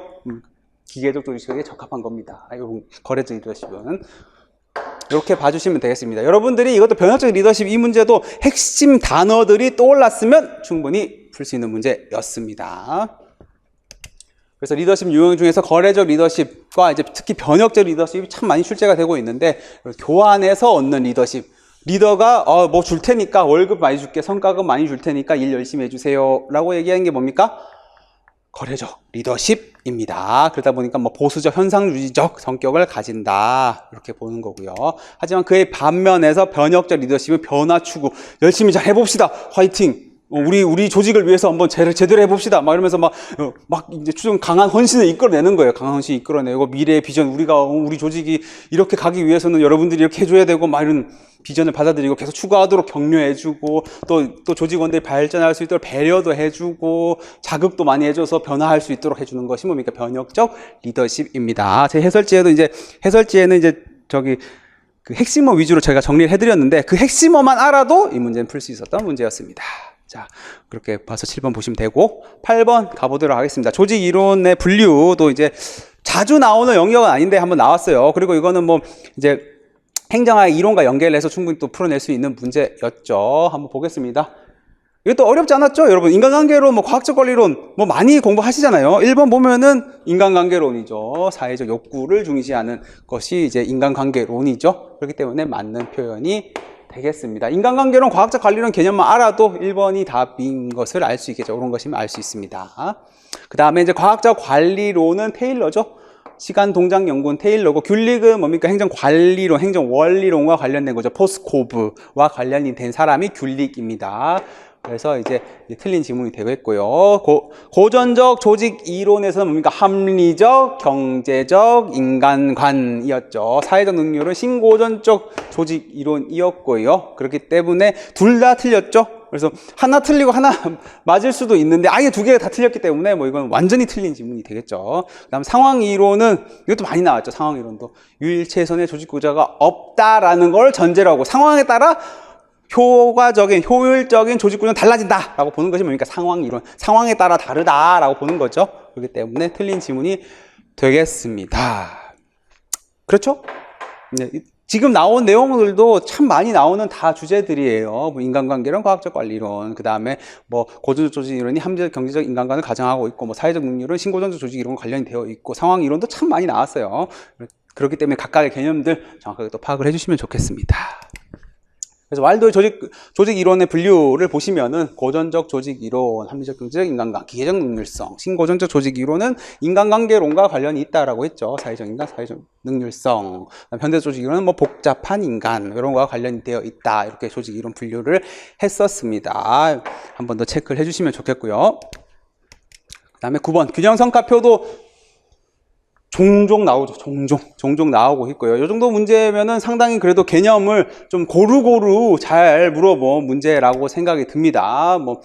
기계적 조직 체계에 적합한 겁니다. 거래적 리더십은 이렇게 봐주시면 되겠습니다. 여러분들이 이것도 변혁적 리더십 이 문제도 핵심 단어들이 떠올랐으면 충분히 풀 수 있는 문제였습니다. 그래서 리더십 유형 중에서 거래적 리더십과 이제 특히 변혁적 리더십이 참 많이 출제가 되고 있는데 교환해서 얻는 리더십. 리더가 뭐 줄 테니까 월급 많이 줄게, 성과급 많이 줄 테니까 일 열심히 해주세요 라고 얘기하는 게 뭡니까? 거래적 리더십입니다. 그러다 보니까 뭐 보수적 현상주의적 성격을 가진다 이렇게 보는 거고요. 하지만 그의 반면에서 변혁적 리더십은 변화 추구, 열심히 잘 해봅시다, 화이팅, 우리 조직을 위해서 한번 제대로 해봅시다 막 이러면서 막 이제 추정 강한 헌신을 이끌어내는 거예요. 강한 헌신 이끌어내고 미래의 비전, 우리 조직이 이렇게 가기 위해서는 여러분들이 이렇게 해줘야 되고 막 이런 비전을 받아들이고 계속 추구하도록 격려해주고 또 조직원들이 발전할 수 있도록 배려도 해주고 자극도 많이 해줘서 변화할 수 있도록 해주는 것이 뭡니까? 변혁적 리더십입니다. 제 해설지에는 이제 그 핵심어 위주로 제가 정리를 해드렸는데 그 핵심어만 알아도 이 문제는 풀 수 있었던 문제였습니다. 자, 그렇게 봐서 7번 보시면 되고, 8번 가보도록 하겠습니다. 조직 이론의 분류도 이제 자주 나오는 영역은 아닌데 한번 나왔어요. 그리고 이거는 뭐 이제 행정학의 이론과 연결해서 충분히 또 풀어낼 수 있는 문제였죠. 한번 보겠습니다. 이것도 어렵지 않았죠? 여러분, 인간관계론, 뭐 과학적 권리론 뭐 많이 공부하시잖아요. 1번 보면은 인간관계론이죠. 사회적 욕구를 중시하는 것이 이제 인간관계론이죠. 그렇기 때문에 맞는 표현이 되겠습니다. 인간관계론, 과학적 관리론 개념만 알아도 1번이 답인 것을 알 수 있겠죠. 그런 것이면 알 수 있습니다. 그 다음에 이제 과학적 관리론은 테일러죠. 시간 동작 연구는 테일러고, 귤릭은 뭡니까? 행정관리론, 행정원리론과 관련된 거죠. 포스코브와 관련이 된 사람이 귤릭입니다. 그래서 이제 틀린 지문이 되겠고요. 고전적 조직 이론에서는 뭡니까? 합리적, 경제적, 인간관이었죠. 사회적 능률은 신고전적 조직 이론이었고요. 그렇기 때문에 둘 다 틀렸죠. 그래서 하나 틀리고 하나 맞을 수도 있는데 아예 두 개가 다 틀렸기 때문에 뭐 이건 완전히 틀린 지문이 되겠죠. 그다음 상황 이론은 이것도 많이 나왔죠. 상황 이론도 유일체선의 조직 구조가 없다라는 걸 전제로 하고 상황에 따라 효과적인, 효율적인 조직 구조는 달라진다라고 보는 것이 뭡니까? 상황 이론. 상황에 따라 다르다라고 보는 거죠. 그렇기 때문에 틀린 지문이 되겠습니다. 그렇죠? 네, 지금 나온 내용들도 참 많이 나오는 다 주제들이에요. 뭐 인간관계론, 과학적 관리론, 그 다음에 뭐 고전적 조직 이론이 합리적, 경제적 인간관을 가정하고 있고, 뭐 사회적 능률은 신고전적 조직 이론과 관련이 되어 있고, 상황 이론도 참 많이 나왔어요. 그렇기 때문에 각각의 개념들 정확하게 또 파악을 해주시면 좋겠습니다. 그래서 왈도의 조직 이론의 분류를 보시면은 고전적 조직 이론, 합리적 경제적 인간관, 기계적 능률성, 신고전적 조직 이론은 인간관계론과 관련이 있다라고 했죠. 사회적 인간, 사회적 능률성. 현대 조직 이론은 뭐 복잡한 인간 이런 거와 관련이 되어 있다. 이렇게 조직 이론 분류를 했었습니다. 한 번 더 체크를 해주시면 좋겠고요. 그다음에 9번 균형 성과표도 종종 나오죠. 종종 나오고 있고요. 이 정도 문제면은 상당히 그래도 개념을 좀 고루고루 잘 물어본 문제라고 생각이 듭니다. 뭐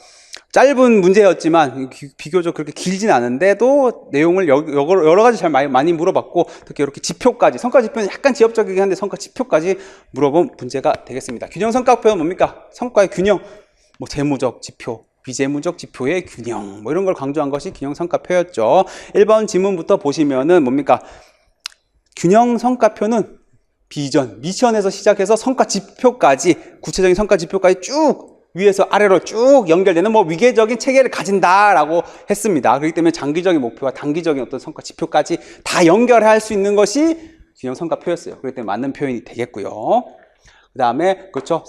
짧은 문제였지만 비교적 그렇게 길진 않은데도 내용을 여러 가지 잘 많이 물어봤고, 특히 이렇게 지표까지, 성과 지표는 약간 지엽적이긴 한데 성과 지표까지 물어본 문제가 되겠습니다. 균형 성과표는 뭡니까? 성과의 균형, 뭐 재무적 지표, 비재무적 지표의 균형, 뭐 이런 걸 강조한 것이 균형 성과표였죠. 1번 지문부터 보시면은 뭡니까? 균형 성과표는 비전, 미션에서 시작해서 성과 지표까지, 구체적인 성과 지표까지 쭉 위에서 아래로 쭉 연결되는 뭐 위계적인 체계를 가진다라고 했습니다. 그렇기 때문에 장기적인 목표와 단기적인 어떤 성과 지표까지 다 연결할 수 있는 것이 균형 성과표였어요. 그렇기 때문에 맞는 표현이 되겠고요. 그 다음에 그렇죠,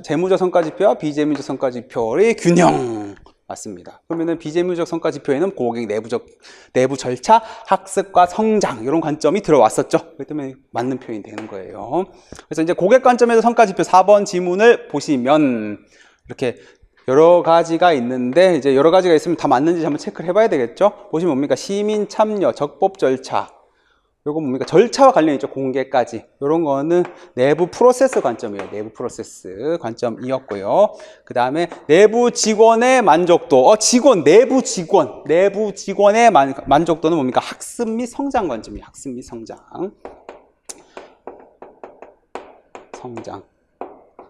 재무적 성과지표와 비재무적 성과지표의 균형 맞습니다. 그러면은 비재무적 성과지표에는 고객 내부 절차, 학습과 성장 이런 관점이 들어왔었죠. 그렇기 때문에 맞는 표현이 되는 거예요. 그래서 이제 고객 관점에서 성과지표 4번 지문을 보시면 이렇게 여러 가지가 있는데, 이제 여러 가지가 있으면 다 맞는지 한번 체크를 해봐야 되겠죠. 보시면 뭡니까? 시민 참여, 적법 절차. 요거 뭡니까? 절차와 관련이 있죠. 공개까지. 요런 거는 내부 프로세스 관점이에요. 내부 프로세스 관점이었고요. 그 다음에 내부 직원의 만족도. 내부 직원의 만족도는 뭡니까? 학습 및 성장 관점이에요. 학습 및 성장.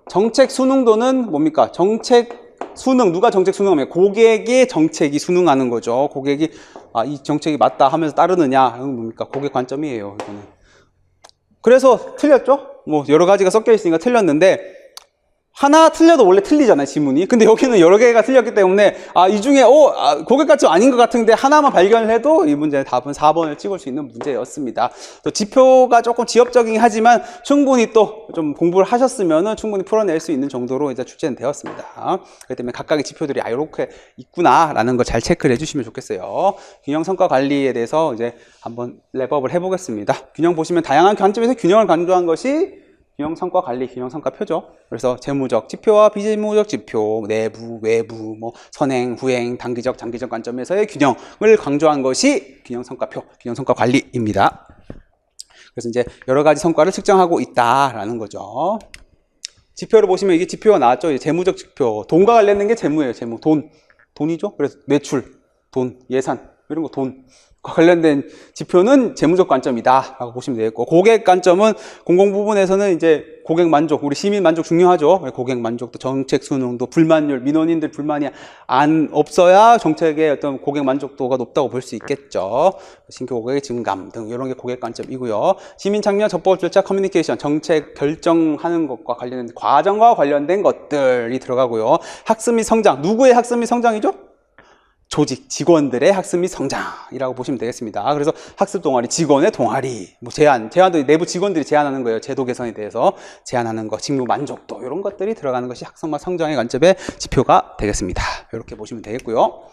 정책 수능도는 뭡니까? 정책 수능, 누가 정책 수능하면 고객의 정책이 수능하는 거죠. 고객이 이 정책이 맞다 하면서 따르느냐, 이건 뭡니까? 고객 관점이에요. 이거는. 그래서 틀렸죠? 뭐 여러 가지가 섞여 있으니까 틀렸는데, 하나 틀려도 원래 틀리잖아요, 지문이. 근데 여기는 여러 개가 틀렸기 때문에 이 중에 고객 관점 아닌 것 같은데 하나만 발견을 해도 이 문제의 답은 4번을 찍을 수 있는 문제였습니다. 또 지표가 조금 지엽적이긴 하지만 충분히 또 좀 공부를 하셨으면은 충분히 풀어낼 수 있는 정도로 이제 출제는 되었습니다. 그렇기 때문에 각각의 지표들이 이렇게 있구나라는 걸 잘 체크를 해주시면 좋겠어요. 균형 성과 관리에 대해서 이제 한번 랩업을 해보겠습니다. 균형 보시면 다양한 관점에서 균형을 강조한 것이 균형 성과 관리, 균형 성과 표죠. 그래서 재무적 지표와 비재무적 지표, 내부, 외부, 뭐 선행, 후행, 단기적, 장기적 관점에서의 균형을 강조한 것이 균형 성과표, 균형 성과 관리입니다. 그래서 이제 여러 가지 성과를 측정하고 있다라는 거죠. 지표를 보시면 이게 지표가 나왔죠. 재무적 지표, 돈과 관련된 게 재무예요. 재무, 돈이죠. 그래서 매출, 돈, 예산 이런 거 돈. 관련된 지표는 재무적 관점이다 라고 보시면 되겠고, 고객 관점은 공공 부분에서는 이제 고객 만족, 우리 시민 만족 중요하죠. 고객 만족도, 정책 수능도, 불만율, 민원인들 불만이 없어야 정책의 어떤 고객 만족도가 높다고 볼 수 있겠죠. 신규 고객의 증감 등 이런 게 고객 관점이고요. 시민 참여, 접법 절차, 커뮤니케이션, 정책 결정하는 것과 관련된 과정과 관련된 것들이 들어가고요. 학습 및 성장, 누구의 학습 및 성장이죠? 조직, 직원들의 학습 및 성장이라고 보시면 되겠습니다. 그래서 학습 동아리, 직원의 동아리, 뭐 제안도 내부 직원들이 제안하는 거예요. 제도 개선에 대해서 제안하는 거, 직무 만족도, 이런 것들이 들어가는 것이 학습 및 성장의 관점의 지표가 되겠습니다. 이렇게 보시면 되겠고요.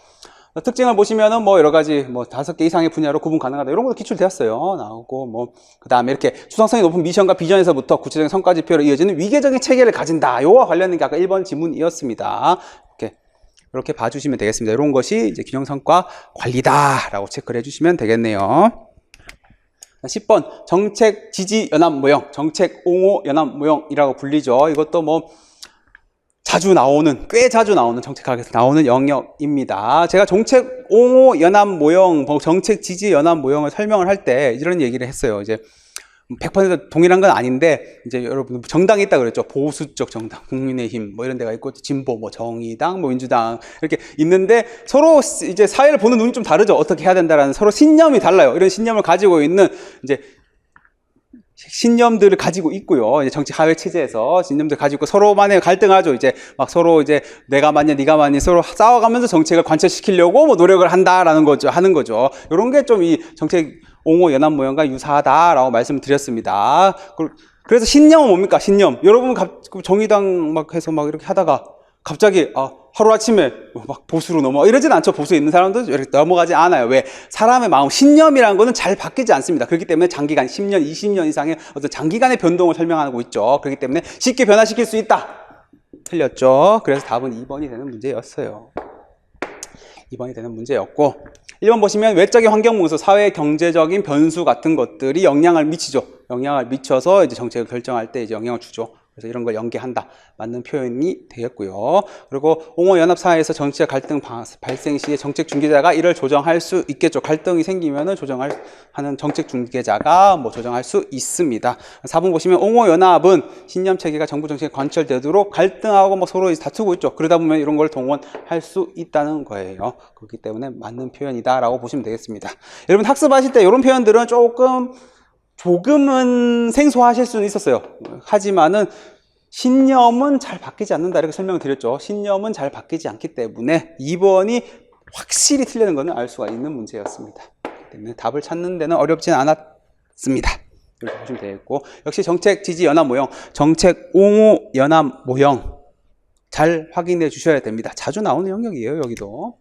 특징을 보시면은 뭐 여러 가지 뭐 5개 이상의 분야로 구분 가능하다, 이런 것도 기출되었어요. 나오고, 뭐 그 다음에 이렇게 추상성이 높은 미션과 비전에서부터 구체적인 성과 지표로 이어지는 위계적인 체계를 가진다. 요와 관련된 게 아까 1번 지문이었습니다. 이렇게 봐주시면 되겠습니다. 이런 것이 이제 균형 성과 관리다라고 체크를 해주시면 되겠네요. 10번 정책 지지 연합 모형, 정책 옹호 연합 모형이라고 불리죠. 이것도 뭐 꽤 자주 나오는 정책학에서 나오는 영역입니다. 제가 정책 옹호 연합 모형, 정책 지지 연합 모형을 설명을 할 때 이런 얘기를 했어요. 이제 100% 동일한 건 아닌데, 이제 여러분 정당이 있다 그랬죠. 보수적 정당, 국민의힘 뭐 이런 데가 있고, 진보 뭐 정의당, 뭐 민주당 이렇게 있는데, 서로 이제 사회를 보는 눈이 좀 다르죠. 어떻게 해야 된다라는 서로 신념이 달라요. 이런 신념을 가지고 있는 이제 신념들을 가지고 있고요. 이제 정치 사회 체제에서 신념들 가지고 서로만의 갈등하죠. 이제 막 서로 이제 내가 맞냐, 네가 맞니 서로 싸워가면서 정책을 관철시키려고 뭐 노력을 한다라는 거죠. 하는 거죠. 이런 게 좀 이 정책 옹호 연합 모형과 유사하다라고 말씀을 드렸습니다. 그래서 신념은 뭡니까? 신념. 여러분 정의당 막 해서 막 이렇게 하다가 갑자기 하루아침에 막 보수로 이러진 않죠. 보수에 있는 사람도 이렇게 넘어가지 않아요. 왜? 사람의 마음, 신념이라는 거는 잘 바뀌지 않습니다. 그렇기 때문에 장기간, 10년, 20년 이상의 어떤 장기간의 변동을 설명하고 있죠. 그렇기 때문에 쉽게 변화시킬 수 있다. 틀렸죠. 그래서 답은 2번이 되는 문제였어요. 2번이 되는 문제였고, 1번 보시면 외적인 환경 뭉수, 사회 경제적인 변수 같은 것들이 영향을 미치죠. 영향을 미쳐서 이제 정책을 결정할 때 이제 영향을 주죠. 그래서 이런 걸 연계한다. 맞는 표현이 되겠고요. 그리고 옹호 연합 사회에서 정치적 갈등 발생 시에 정책 중개자가 이를 조정할 수 있겠죠. 갈등이 생기면은 하는 정책 중개자가 뭐 조정할 수 있습니다. 4번 보시면 옹호 연합은 신념 체계가 정부 정책에 관철되도록 갈등하고 뭐 서로 다투고 있죠. 그러다 보면 이런 걸 동원할 수 있다는 거예요. 그렇기 때문에 맞는 표현이다라고 보시면 되겠습니다. 여러분 학습하실 때 이런 표현들은 조금은 생소하실 수는 있었어요. 하지만은 신념은 잘 바뀌지 않는다, 이렇게 설명을 드렸죠. 신념은 잘 바뀌지 않기 때문에 2번이 확실히 틀리는 것은 알 수가 있는 문제였습니다. 그렇기 때문에 답을 찾는 데는 어렵진 않았습니다. 이렇게 보시면 되겠고, 역시 정책 지지 연합 모형, 정책 옹호 연합 모형 잘 확인해 주셔야 됩니다. 자주 나오는 영역이에요, 여기도.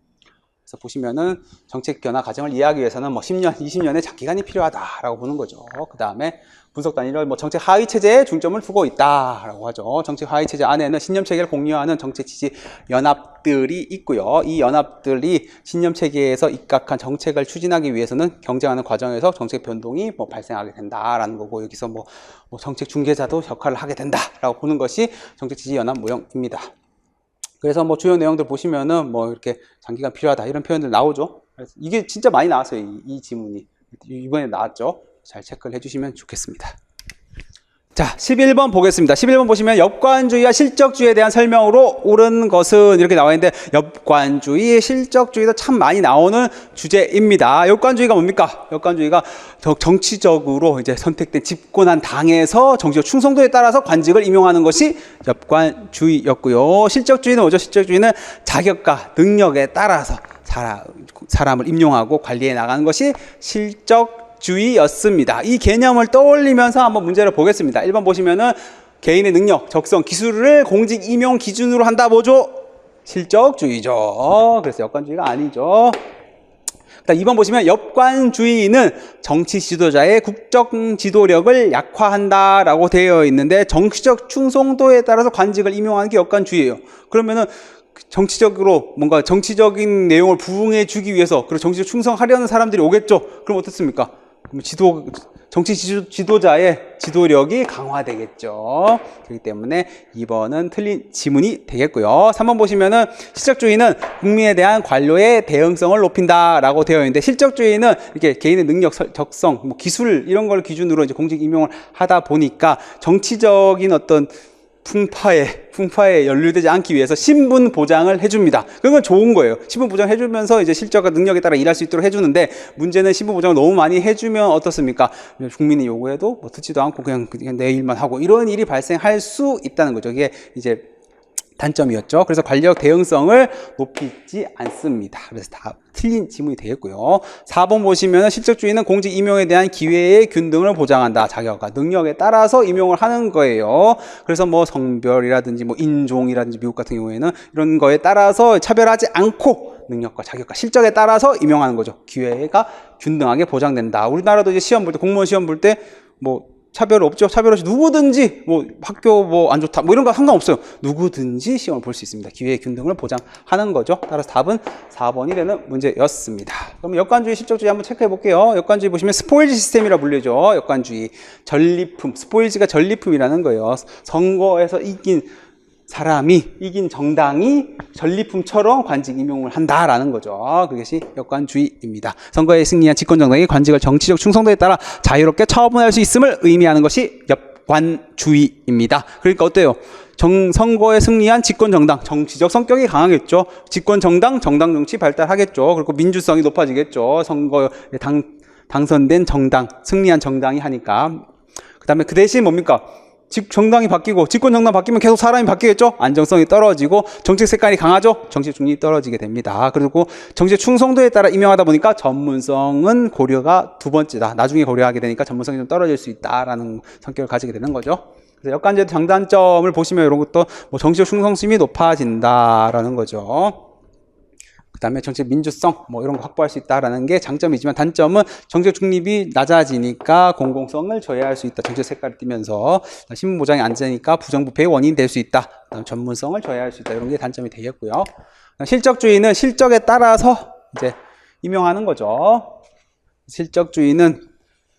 그래서 보시면은 정책 변화 과정을 이해하기 위해서는 뭐 10년, 20년의 장기간이 필요하다라고 보는 거죠. 그 다음에 분석 단위를 뭐 정책 하위 체제에 중점을 두고 있다라고 하죠. 정책 하위 체제 안에는 신념 체계를 공유하는 정책 지지 연합들이 있고요. 이 연합들이 신념 체계에서 입각한 정책을 추진하기 위해서는 경쟁하는 과정에서 정책 변동이 뭐 발생하게 된다라는 거고, 여기서 뭐 정책 중개자도 역할을 하게 된다라고 보는 것이 정책 지지 연합 모형입니다. 그래서 뭐 주요 내용들 보시면은 뭐 이렇게 장기간 필요하다 이런 표현들 나오죠. 그래서 이게 진짜 많이 나왔어요. 이 지문이 이번에 나왔죠. 잘 체크를 해주시면 좋겠습니다. 자, 11번 보겠습니다. 11번 보시면 역관주의와 실적주의에 대한 설명으로 옳은 것은 이렇게 나와 있는데, 역관주의, 실적주의도 참 많이 나오는 주제입니다. 역관주의가 뭡니까? 역관주의가 정치적으로 이제 선택된 집권한 당에서 정치적 충성도에 따라서 관직을 임용하는 것이 역관주의였고요. 실적주의는 뭐죠? 실적주의는 자격과 능력에 따라서 사람을 임용하고 관리해 나가는 것이 실적주의였습니다. 이 개념을 떠올리면서 한번 문제를 보겠습니다. 1번 보시면은 개인의 능력, 적성, 기술을 공직 임용 기준으로 한다. 뭐죠? 실적주의죠. 그래서 역관주의가 아니죠. 2번 보시면 역관주의는 정치 지도자의 국적 지도력을 약화한다라고 되어 있는데, 정치적 충성도에 따라서 관직을 임용하는 게 역관주의예요. 그러면은 정치적으로 뭔가 정치적인 내용을 부응해 주기 위해서, 그리고 정치적 충성하려는 사람들이 오겠죠. 그럼 어떻습니까? 그럼 정치 지도자의 지도력이 강화되겠죠. 그렇기 때문에 2번은 틀린 지문이 되겠고요. 3번 보시면은 실적주의는 국민에 대한 관료의 대응성을 높인다라고 되어 있는데, 실적주의는 이렇게 개인의 능력, 적성, 뭐 기술 이런 걸 기준으로 이제 공직 임용을 하다 보니까 정치적인 어떤 풍파에 연루되지 않기 위해서 신분 보장을 해줍니다. 그건 좋은 거예요. 신분 보장 해주면서 이제 실적과 능력에 따라 일할 수 있도록 해주는데, 문제는 신분 보장을 너무 많이 해주면 어떻습니까? 국민이 요구해도 뭐 듣지도 않고 그냥 내 일만 하고 이런 일이 발생할 수 있다는 거죠. 이게 이제 단점이었죠. 그래서 관력 대응성을 높이지 않습니다. 그래서 다 틀린 지문이 되겠고요. 4번 보시면 실적주의는 공직 임용에 대한 기회의 균등을 보장한다. 자격과 능력에 따라서 임용을 하는 거예요. 그래서 뭐 성별이라든지 뭐 인종이라든지 미국 같은 경우에는 이런 거에 따라서 차별하지 않고 능력과 자격과 실적에 따라서 임용하는 거죠. 기회가 균등하게 보장된다. 우리나라도 이제 시험 볼 때, 공무원 시험 볼 때 뭐 차별 없죠. 차별 없이 누구든지 뭐 학교 뭐 안 좋다 뭐 이런 거 상관없어요. 누구든지 시험을 볼 수 있습니다. 기회의 균등을 보장하는 거죠. 따라서 답은 4번이 되는 문제였습니다. 그럼 역관주의, 실적주의 한번 체크해 볼게요. 역관주의 보시면 스포일즈 시스템이라 불리죠. 역관주의. 전리품, 스포일즈가 전리품이라는 거예요. 선거에서 이긴 정당이 전리품처럼 관직 임용을 한다라는 거죠. 그것이 역관주의입니다. 선거에 승리한 집권정당이 관직을 정치적 충성도에 따라 자유롭게 처분할 수 있음을 의미하는 것이 역관주의입니다. 그러니까 어때요? 선거에 승리한 집권정당, 정치적 성격이 강하겠죠. 집권정당, 정당 정치 발달하겠죠. 그리고 민주성이 높아지겠죠. 선거에 당선된 정당, 승리한 정당이 하니까. 그 다음에 그 대신 뭡니까? 정당이 바뀌고 집권 정당 바뀌면 계속 사람이 바뀌겠죠. 안정성이 떨어지고 정책 색깔이 강하죠. 정책 중립이 떨어지게 됩니다. 그리고 정책 충성도에 따라 임명하다 보니까 전문성은 고려가 두 번째다. 나중에 고려하게 되니까 전문성이 좀 떨어질 수 있다라는 성격을 가지게 되는 거죠. 그래서 역관제도 장단점을 보시면 이런 것도 뭐 정치적 충성심이 높아진다라는 거죠. 그 다음에 정책 민주성 뭐 이런 거 확보할 수 있다라는 게 장점이지만, 단점은 정책 중립이 낮아지니까 공공성을 저해할 수 있다. 정책 색깔이 띄면서 신분 보장이 안 되니까 부정부패의 원인이 될 수 있다. 그다음에 전문성을 저해할 수 있다. 이런 게 단점이 되겠고요. 실적주의는 실적에 따라서 이제 임용하는 거죠. 실적주의는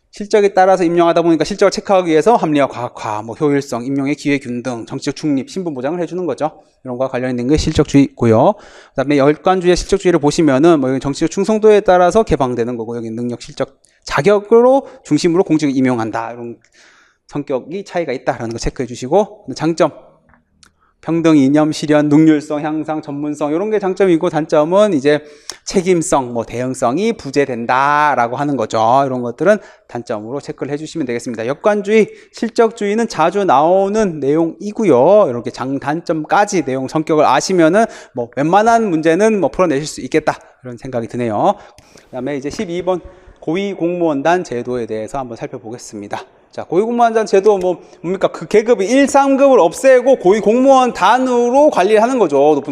실적에 따라서 임용하다 보니까 실적을 체크하기 위해서 합리화, 과학화, 뭐 효율성, 임용의 기회 균등, 정치적 중립, 신분 보장을 해주는 거죠. 이런 거와 관련된 게 실적주의고요. 그다음에 역관주의, 실적주의를 보시면은 뭐 정치적 충성도에 따라서 개방되는 거고, 여기 능력, 실적, 자격으로 중심으로 공직을 임용한다. 이런 성격이 차이가 있다라는 거 체크해 주시고, 장점. 평등, 이념, 실현, 능률성, 향상, 전문성 이런 게 장점이고, 단점은 이제 책임성, 뭐 대응성이 부재된다라고 하는 거죠. 이런 것들은 단점으로 체크를 해주시면 되겠습니다. 역관주의, 실적주의는 자주 나오는 내용이고요. 이렇게 장단점까지 내용 성격을 아시면은 뭐 웬만한 문제는 뭐 풀어내실 수 있겠다 이런 생각이 드네요. 그다음에 이제 12번 고위공무원단 제도에 대해서 한번 살펴보겠습니다. 자, 고위공무원단 제도 뭡니까? 그 계급이 1, 3급을 없애고 고위공무원단으로 관리를 하는 거죠.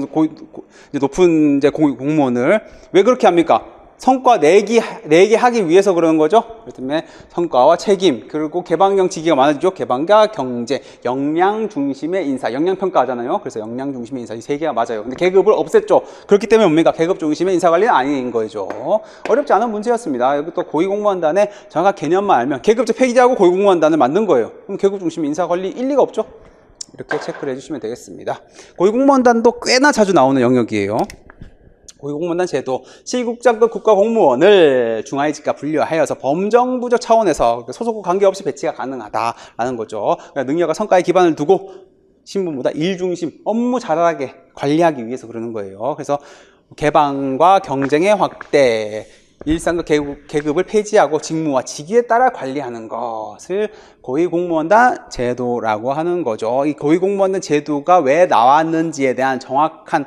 높은 이제 고위공무원을. 왜 그렇게 합니까? 성과 내기 하기 위해서 그러는 거죠. 그렇기 때문에 성과와 책임, 그리고 개방형 직위가 많아지죠. 개방과 경제, 역량 중심의 인사, 역량평가 하잖아요. 그래서 역량 중심의 인사, 이 세 개가 맞아요. 근데 계급을 없앴죠. 그렇기 때문에 뭡니까? 계급 중심의 인사관리는 아닌 거죠. 어렵지 않은 문제였습니다. 여기 또 고위공무원단의 정확한 개념만 알면, 계급제 폐기하고 고위공무원단을 만든 거예요. 그럼 계급 중심의 인사관리 일리가 없죠. 이렇게 체크를 해주시면 되겠습니다. 고위공무원단도 꽤나 자주 나오는 영역이에요. 고위공무원단 제도, 7국장급 국가공무원을 중하위직과 분류하여서 범정부적 차원에서 소속과 관계없이 배치가 가능하다라는 거죠. 그러니까 능력과 성과에 기반을 두고 신분보다 일중심, 업무 잘하게 관리하기 위해서 그러는 거예요. 그래서 개방과 경쟁의 확대, 1상급 계급을 폐지하고 직무와 직위에 따라 관리하는 것을 고위공무원단 제도라고 하는 거죠. 이 고위공무원단 제도가 왜 나왔는지에 대한 정확한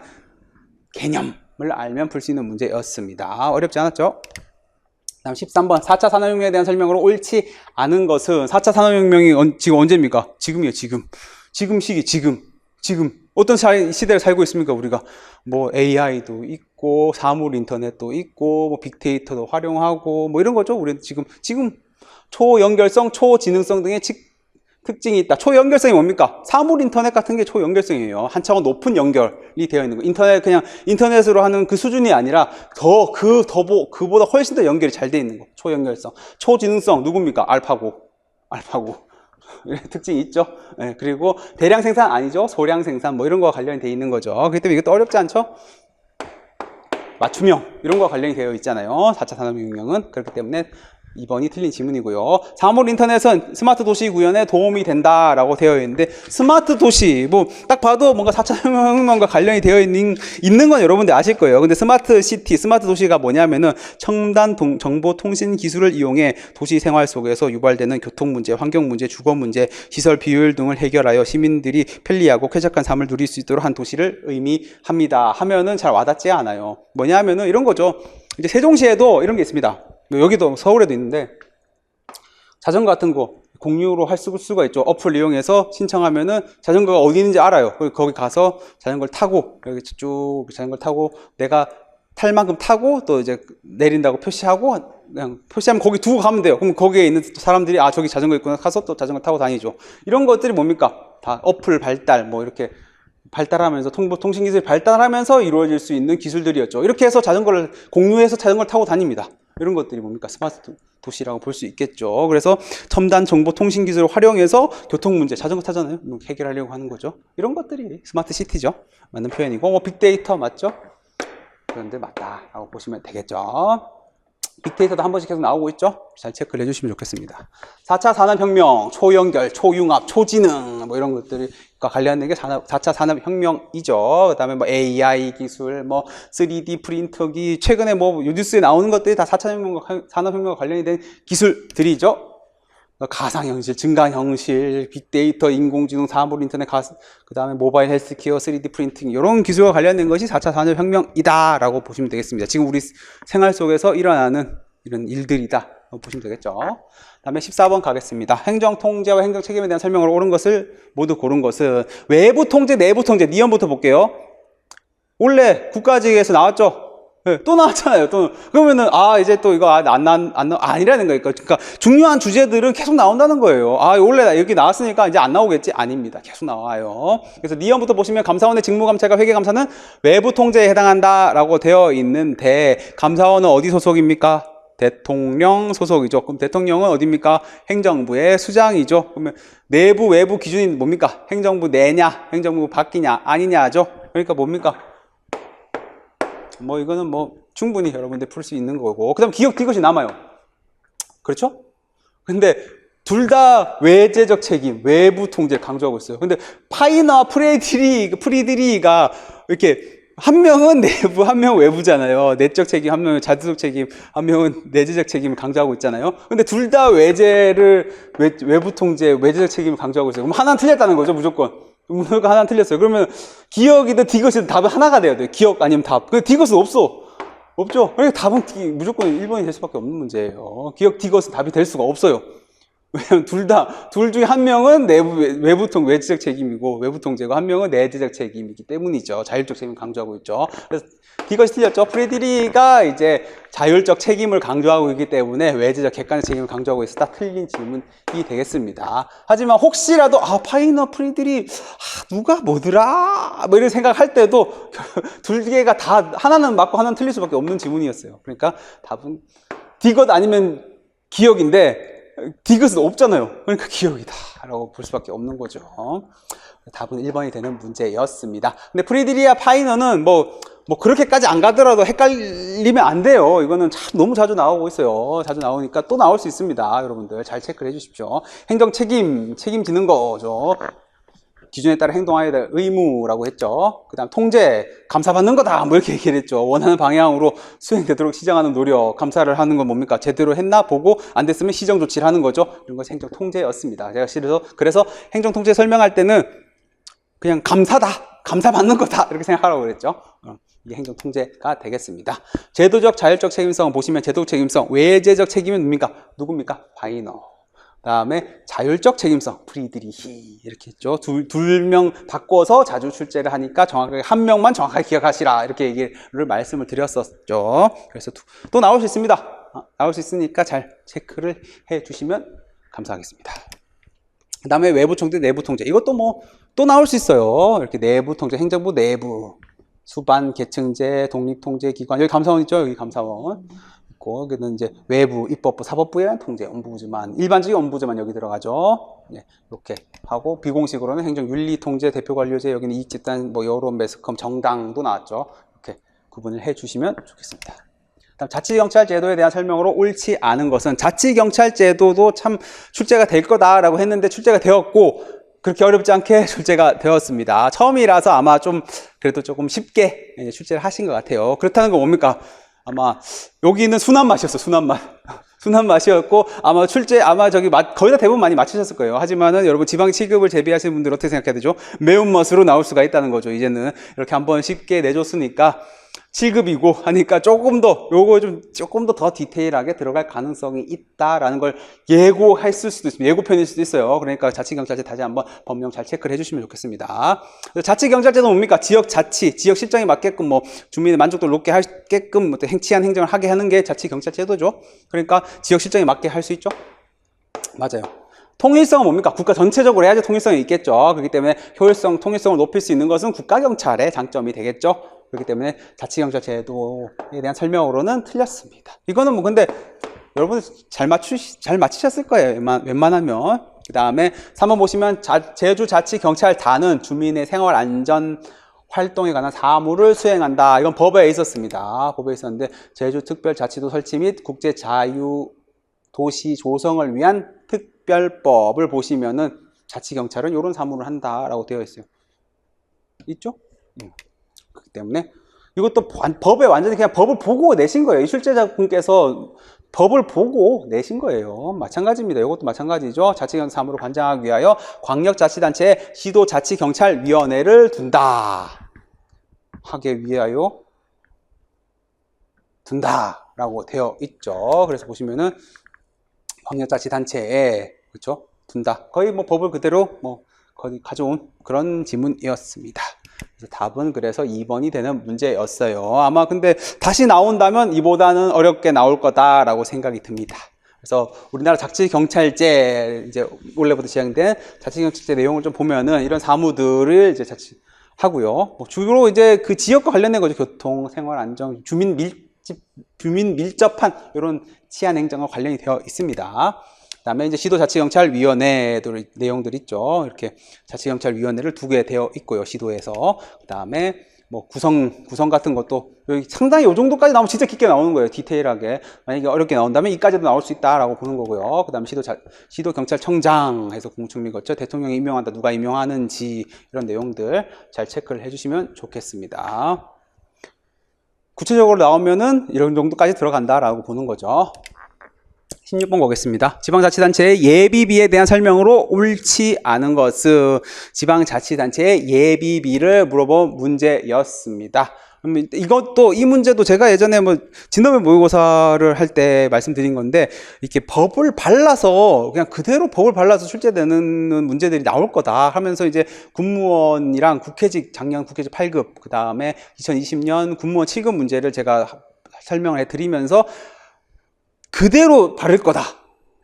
개념 을 알면 풀 수 있는 문제였습니다. 어렵지 않았죠? 다음 13번 4차 산업혁명에 대한 설명으로 옳지 않은 것은, 4차 산업혁명이 지금 언제입니까? 지금이에요. 지금 시기, 지금 어떤 시대를 살고 있습니까? 우리가 뭐 AI도 있고 사물 인터넷도 있고 뭐 빅데이터도 활용하고 뭐 이런 거죠. 우리는 지금 초연결성, 초지능성 등의 특징이 있다. 초연결성이 뭡니까? 사물 인터넷 같은 게 초연결성이에요. 한 차원 높은 연결이 되어 있는 거. 인터넷 그냥 인터넷으로 하는 그 수준이 아니라 그보다 훨씬 더 연결이 잘 되어 있는 거. 초연결성. 초지능성 누굽니까? 알파고. 특징이 있죠. 네, 그리고 대량 생산 아니죠. 소량 생산 뭐 이런 거와 관련이 되어 있는 거죠. 그렇기 때문에 이것도 어렵지 않죠? 맞춤형 이런 거와 관련이 되어 있잖아요. 4차 산업혁명은. 그렇기 때문에 2번이 틀린 질문이고요. 사물 인터넷은 스마트 도시 구현에 도움이 된다라고 되어 있는데 스마트 도시 뭐 딱 봐도 뭔가 4차 혁명과 관련이 되어 있는 건 여러분들 아실 거예요. 근데 스마트 시티, 스마트 도시가 뭐냐면은 첨단 정보 통신 기술을 이용해 도시 생활 속에서 유발되는 교통 문제, 환경 문제, 주거 문제, 시설 비효율 등을 해결하여 시민들이 편리하고 쾌적한 삶을 누릴 수 있도록 한 도시를 의미합니다. 하면은 잘 와닿지 않아요. 뭐냐면은 이런 거죠. 이제 세종시에도 이런 게 있습니다. 여기도 서울에도 있는데 자전거 같은 거 공유로 할 수가 있죠. 어플 이용해서 신청하면은 자전거가 어디 있는지 알아요. 거기 가서 자전거를 타고 여기 쭉 자전거를 타고 내가 탈 만큼 타고 또 이제 내린다고 표시하고 그냥 표시하면 거기 두고 가면 돼요. 그럼 거기에 있는 사람들이 아 저기 자전거 있구나 가서 또 자전거 타고 다니죠. 이런 것들이 뭡니까? 다 어플 발달 뭐 이렇게 발달하면서 통신기술이 발달하면서 이루어질 수 있는 기술들이었죠. 이렇게 해서 자전거를 공유해서 자전거를 타고 다닙니다. 이런 것들이 뭡니까? 스마트 도시라고 볼 수 있겠죠. 그래서 첨단 정보 통신 기술을 활용해서 교통 문제, 자전거 타잖아요. 해결하려고 하는 거죠. 이런 것들이 스마트 시티죠. 맞는 표현이고, 뭐 빅데이터 맞죠? 그런데 맞다라고 보시면 되겠죠. 빅데이터도 한 번씩 계속 나오고 있죠? 잘 체크를 해주시면 좋겠습니다. 4차 산업혁명, 초연결, 초융합, 초지능 뭐 이런 것들과 관련된 게 4차 산업혁명이죠. 그 다음에 뭐 AI 기술, 뭐 3D 프린터기, 최근에 뭐 뉴스에 나오는 것들이 다 4차 산업혁명과 관련이 된 기술들이죠. 가상현실, 증강현실, 빅데이터, 인공지능, 사물인터넷, 그 다음에 모바일 헬스케어, 3D 프린팅 이런 기술과 관련된 것이 4차 산업혁명이다 라고 보시면 되겠습니다. 지금 우리 생활 속에서 일어나는 이런 일들이다 보시면 되겠죠. 그 다음에 14번 가겠습니다. 행정통제와 행정책임에 대한 설명으로 옳은 것을 모두 고른 것은 외부통제, 내부통제, 니언부터 볼게요. 원래 국가직에서 나왔죠. 네, 또 나왔잖아요. 또 그러면은 이제 또 이거 아니라는 거예요. 그러니까 중요한 주제들은 계속 나온다는 거예요. 원래 여기 나왔으니까 이제 안 나오겠지? 아닙니다. 계속 나와요. 그래서 니언부터 보시면 감사원의 직무감찰과 회계감사는 외부 통제에 해당한다라고 되어 있는데 감사원은 어디 소속입니까? 대통령 소속이죠. 그럼 대통령은 어디입니까? 행정부의 수장이죠. 그러면 내부 외부 기준이 뭡니까? 행정부 내냐, 행정부 밖이냐, 아니냐죠. 그러니까 뭡니까? 뭐 이거는 뭐 충분히 여러분들 풀 수 있는 거고, 그 다음 기억 디귿이 남아요. 그렇죠? 근데 둘 다 외제적 책임, 외부 통제를 강조하고 있어요. 근데 파이너와 프리드리가 이렇게 한 명은 내부, 한 명은 외부잖아요. 내적 책임, 한 명은 자주적 책임, 한 명은 내재적 책임을 강조하고 있잖아요. 근데 둘 다 외부 통제, 외제적 책임을 강조하고 있어요. 그럼 하나는 틀렸다는 거죠, 무조건. 문제가 하나 틀렸어요. 그러면 기억이든 디귿이든 답은 하나가 돼야 돼요. 기억 아니면 답. 근데 디귿은 없어. 없죠. 그러니까 답은 무조건 1번이 될 수밖에 없는 문제예요. 기억 디귿은 답이 될 수가 없어요. 왜냐면 둘 중에 한 명은 외제적 책임이고 외부 통제고 한 명은 내재적 책임이기 때문이죠. 자율적 책임을 강조하고 있죠. 그래서 디귿이 틀렸죠. 프리드리가 이제 자율적 책임을 강조하고 있기 때문에 외제적 객관적 책임을 강조하고 있었다. 틀린 질문이 되겠습니다. 하지만 혹시라도 파이너 프리드리 누가 뭐더라 뭐 이런 생각할 때도 둘 개가 다 하나는 맞고 하나는 틀릴 수밖에 없는 질문이었어요. 그러니까 답은 디귿 아니면 기억인데 디귿은 없잖아요. 그러니까 기억이다 라고 볼 수밖에 없는 거죠. 답은 1번이 되는 문제였습니다. 근데 프리드리와 파이너는 뭐 그렇게까지 안 가더라도 헷갈리면 안 돼요. 이거는 참 너무 자주 나오고 있어요. 자주 나오니까 또 나올 수 있습니다. 여러분들 잘 체크를 해주십시오. 행정 책임지는 거죠. 기준에 따라 행동하여야 될 의무라고 했죠. 그 다음 통제, 감사받는 거다 뭐 이렇게 얘기를 했죠. 원하는 방향으로 수행되도록 시정하는 노력, 감사를 하는 건 뭡니까? 제대로 했나 보고 안 됐으면 시정 조치를 하는 거죠. 이런 것이 행정 통제였습니다. 제가 그래서 행정 통제 설명할 때는 그냥 감사받는 거다 이렇게 생각하라고 그랬죠. 이게 행정 통제가 되겠습니다. 제도적 자율적 책임성 보시면 제도적 책임성, 외제적 책임은 누굽니까? 파이너. 다음에 자율적 책임성, 프리드리히 이렇게 했죠. 둘 명 바꿔서 자주 출제를 하니까 정확하게 한 명만 정확하게 기억하시라 이렇게 얘기를 말씀을 드렸었죠. 그래서 또 나올 수 있습니다. 나올 수 있으니까 잘 체크를 해 주시면 감사하겠습니다. 그 다음에 외부 통제, 내부 통제. 이것도 뭐 또 나올 수 있어요. 이렇게 내부 통제, 행정부 내부, 수반, 계층제, 독립통제 기관. 여기 감사원 있죠? 여기 감사원 있고, 여기는 이제 외부, 입법부, 사법부의 통제, ombudsman. 일반적인 ombudsman 여기 들어가죠. 네, 이렇게 하고, 비공식으로는 행정윤리통제, 대표관료제, 여기는 이익집단, 뭐 여론, 매스컴, 정당도 나왔죠. 이렇게 구분을 해주시면 좋겠습니다. 다음 자치경찰제도에 대한 설명으로 옳지 않은 것은, 자치경찰제도도 참 출제가 될 거다라고 했는데 출제가 되었고, 그렇게 어렵지 않게 출제가 되었습니다. 처음이라서 아마 좀 그래도 조금 쉽게 출제를 하신 것 같아요. 그렇다는 건 뭡니까? 아마 여기는 순한 맛이었어. 순한 맛. 순한 맛이었고 아마 출제 저기 거의 다 대부분 많이 맞추셨을 거예요. 하지만은 여러분 지방 취급을 대비하시는 분들 어떻게 생각해야 되죠? 매운맛으로 나올 수가 있다는 거죠. 이제는 이렇게 한번 쉽게 내줬으니까 7급이고 하니까 조금 더 디테일하게 들어갈 가능성이 있다라는 걸 예고할 수도 있습니다. 예고편일 수도 있어요. 그러니까 자치경찰제 다시 한번 법령 잘 체크를 해주시면 좋겠습니다. 자치경찰제는 뭡니까? 지역 실정에 맞게끔 뭐 주민의 만족도를 높게 하게끔 치안 행정을 하게 하는 게 자치경찰제도죠. 그러니까 지역 실정에 맞게 할 수 있죠. 맞아요. 통일성은 뭡니까? 국가 전체적으로 해야지 통일성이 있겠죠. 그렇기 때문에 효율성, 통일성을 높일 수 있는 것은 국가경찰의 장점이 되겠죠. 그렇기 때문에 자치경찰 제도에 대한 설명으로는 틀렸습니다. 이거는 뭐 근데 여러분 잘 맞히셨을 거예요. 웬만하면. 그 다음에 3번 보시면 제주자치경찰단은 주민의 생활안전 활동에 관한 사무를 수행한다. 이건 법에 있었습니다. 법에 있었는데 제주특별자치도 설치 및 국제자유도시 조성을 위한 특별법을 보시면은 자치경찰은 이런 사무를 한다라고 되어 있어요. 있죠? 그렇기 때문에 이것도 법에 완전히 그냥 법을 보고 내신 거예요. 이 출제자분께서 법을 보고 내신 거예요. 마찬가지입니다. 이것도 마찬가지죠. 자치경찰 사무를 관장하기 위하여 광역자치단체에 시도자치경찰위원회를 하기 위하여 둔다라고 되어 있죠. 그래서 보시면은 광역자치단체에 그렇죠? 둔다. 거의 뭐 법을 그대로 뭐 거의 가져온 그런 지문이었습니다. 그래서 답은 그래서 2번이 되는 문제였어요. 아마 근데 다시 나온다면 이보다는 어렵게 나올 거다라고 생각이 듭니다. 그래서 우리나라 자치경찰제 이제 원래부터 시작된 자치경찰제 내용을 좀 보면은 이런 사무들을 이제 하고요. 뭐 주로 이제 그 지역과 관련된 거죠. 교통, 생활 안정, 주민 밀접한 이런 치안 행정과 관련이 되어 있습니다. 그다음에 이제 시도자치경찰위원회도 내용들 있죠. 이렇게 자치경찰위원회를 두게 되어 있고요. 시도에서. 그다음에 뭐 구성 같은 것도 여기 상당히 이 정도까지 나오면 진짜 깊게 나오는 거예요. 디테일하게. 만약에 어렵게 나온다면 이까지도 나올 수 있다라고 보는 거고요. 그다음에 시도경찰청장 해서 공청리 거쳐 대통령이 임명한다. 누가 임명하는지 이런 내용들 잘 체크를 해주시면 좋겠습니다. 구체적으로 나오면은 이런 정도까지 들어간다라고 보는 거죠. 16번 보겠습니다. 지방자치단체의 예비비에 대한 설명으로 옳지 않은 것은 지방자치단체의 예비비를 물어본 문제였습니다. 이것도 이 문제도 제가 예전에 뭐 진도면 모의고사를 할 때 말씀드린 건데 이렇게 법을 발라서 그냥 그대로 법을 발라서 출제되는 문제들이 나올 거다 하면서 이제 군무원이랑 국회직 작년 국회직 8급 그 다음에 2020년 군무원 7급 문제를 제가 설명을 해드리면서 그대로 바를 거다.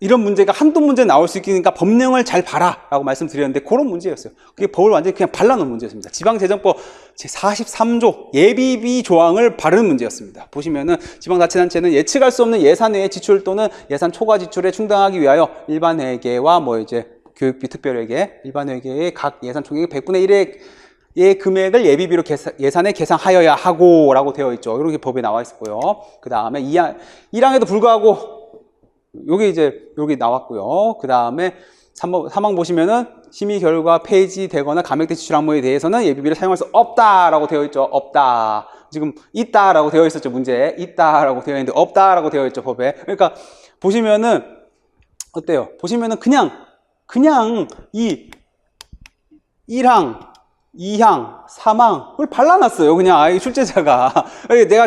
이런 문제가 한두 문제 나올 수 있으니까 법령을 잘 봐라 라고 말씀드렸는데 그런 문제였어요. 그게 법을 완전히 그냥 발라놓은 문제였습니다. 지방재정법 제43조 예비비 조항을 바르는 문제였습니다. 보시면은 지방자치단체는 예측할 수 없는 예산 외의 지출 또는 예산 초과 지출에 충당하기 위하여 일반회계와 뭐 이제 교육비 특별회계, 일반회계의 각 예산 총액의 100분의 1의 예 금액을 예비비로 예산에 계산하여야 하고 라고 되어 있죠. 이렇게 법에 나와 있었고요. 그 다음에 1항에도 불구하고 여기 나왔고요. 그 다음에 3항 보시면은 심의 결과 폐지되거나 감액된 지출 항목에 대해서는 예비비를 사용할 수 없다라고 되어 있죠. 없다. 지금 있다라고 되어 있었죠. 문제에 있다라고 되어 있는데 없다라고 되어 있죠. 법에. 그러니까 보시면은 어때요? 보시면은 그냥 이 1항 2항, 3항을 발라놨어요. 그냥 출제자가.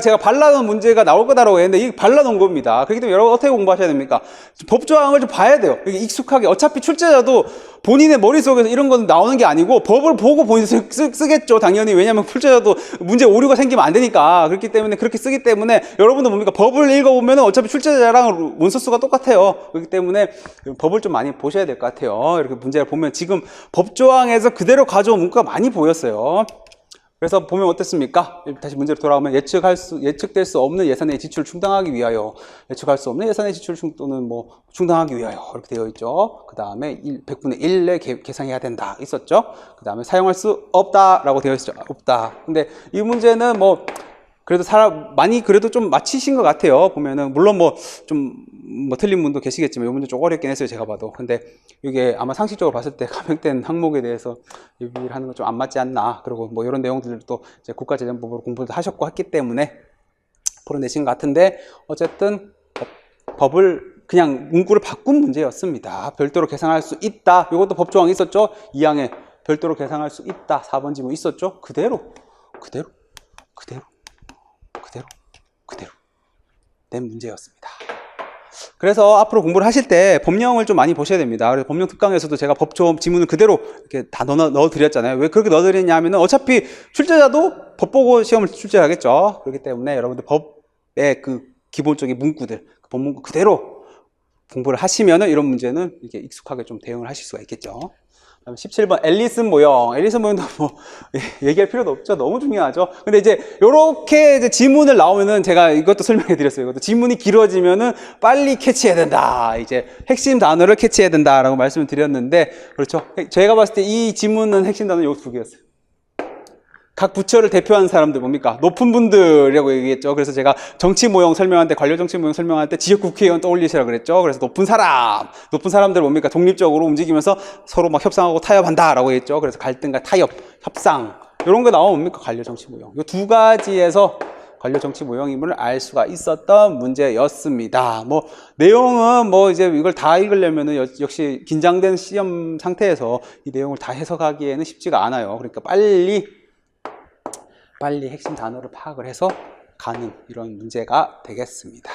제가 발라놓은 문제가 나올 거다라고 했는데 이게 발라놓은 겁니다. 그렇기 때문에 여러분 어떻게 공부하셔야 됩니까? 법조항을 좀 봐야 돼요. 이게 익숙하게. 어차피 출제자도 본인의 머릿속에서 이런 건 나오는 게 아니고 법을 보고 본인이 쓰겠죠. 당연히. 왜냐하면 출제자도 문제 오류가 생기면 안 되니까. 그렇기 때문에 그렇게 쓰기 때문에 여러분도 뭡니까? 법을 읽어보면 어차피 출제자랑 원소수가 똑같아요. 그렇기 때문에 법을 좀 많이 보셔야 될 것 같아요. 이렇게 문제를 보면 지금 법조항에서 그대로 가져온 문구가 많이 보였어요. 그래서 보면 어떻습니까? 다시 문제로 돌아오면 예측될 수 없는 예산의 지출을 충당하기 위하여, 예측할 수 없는 예산의 지출 또는 뭐 충당하기 위하여 이렇게 되어 있죠. 그 다음에 100분의 1에 계상해야 된다 있었죠. 그 다음에 사용할 수 없다라고 되어 있었죠. 없다. 근데 이 문제는 뭐 그래도 많이 그래도 좀 맞히신 것 같아요. 보면은 물론 뭐 좀 뭐 틀린 분도 계시겠지만 이 문제 좀 어렵긴 했어요. 제가 봐도. 근데 이게 아마 상식적으로 봤을 때 감액된 항목에 대해서 얘기를 하는 건 좀 안 맞지 않나. 그리고 뭐 이런 내용들도 이제 국가재정법으로 공부를 하셨고 했기 때문에 풀어내신 것 같은데 어쨌든 법을 그냥 문구를 바꾼 문제였습니다. 별도로 계상할 수 있다. 이것도 법조항이 있었죠. 2항에 별도로 계상할 수 있다. 4번 지문 있었죠. 그대로 된 문제였습니다. 그래서 앞으로 공부를 하실 때 법령을 좀 많이 보셔야 됩니다. 그래서 법령 특강에서도 제가 법조 지문을 그대로 이렇게 다 넣어드렸잖아요. 왜 그렇게 넣어드렸냐 하면은 어차피 출제자도 법 보고 시험을 출제하겠죠. 그렇기 때문에 여러분들 법의 그 기본적인 문구들, 그 법문구 그대로 공부를 하시면은 이런 문제는 이렇게 익숙하게 좀 대응을 하실 수가 있겠죠. 17번 앨리슨 모형. 앨리슨 모형도 뭐 얘기할 필요도 없죠. 너무 중요하죠. 근데 이제 요렇게 이제 지문을 나오면은 제가 이것도 설명해 드렸어요. 이것도 지문이 길어지면은 빨리 캐치해야 된다. 이제 핵심 단어를 캐치해야 된다라고 말씀을 드렸는데 그렇죠. 제가 봤을 때 이 지문은 핵심 단어는 요 두 개였어요. 각 부처를 대표하는 사람들 뭡니까? 높은 분들이라고 얘기했죠. 그래서 제가 정치 모형 설명할 때, 관료 정치 모형 설명할 때 지역 국회의원 떠올리시라 그랬죠. 그래서 높은 사람들 뭡니까? 독립적으로 움직이면서 서로 막 협상하고 타협한다라고 했죠. 그래서 갈등과 타협, 협상 이런 거 나오면 뭡니까? 관료 정치 모형. 이 두 가지에서 관료 정치 모형임을 알 수가 있었던 문제였습니다. 뭐 내용은 뭐 이제 이걸 다 읽으려면은 역시 긴장된 시험 상태에서 이 내용을 다 해석하기에는 쉽지가 않아요. 그러니까 빨리 핵심 단어를 파악을 해서 가는 이런 문제가 되겠습니다.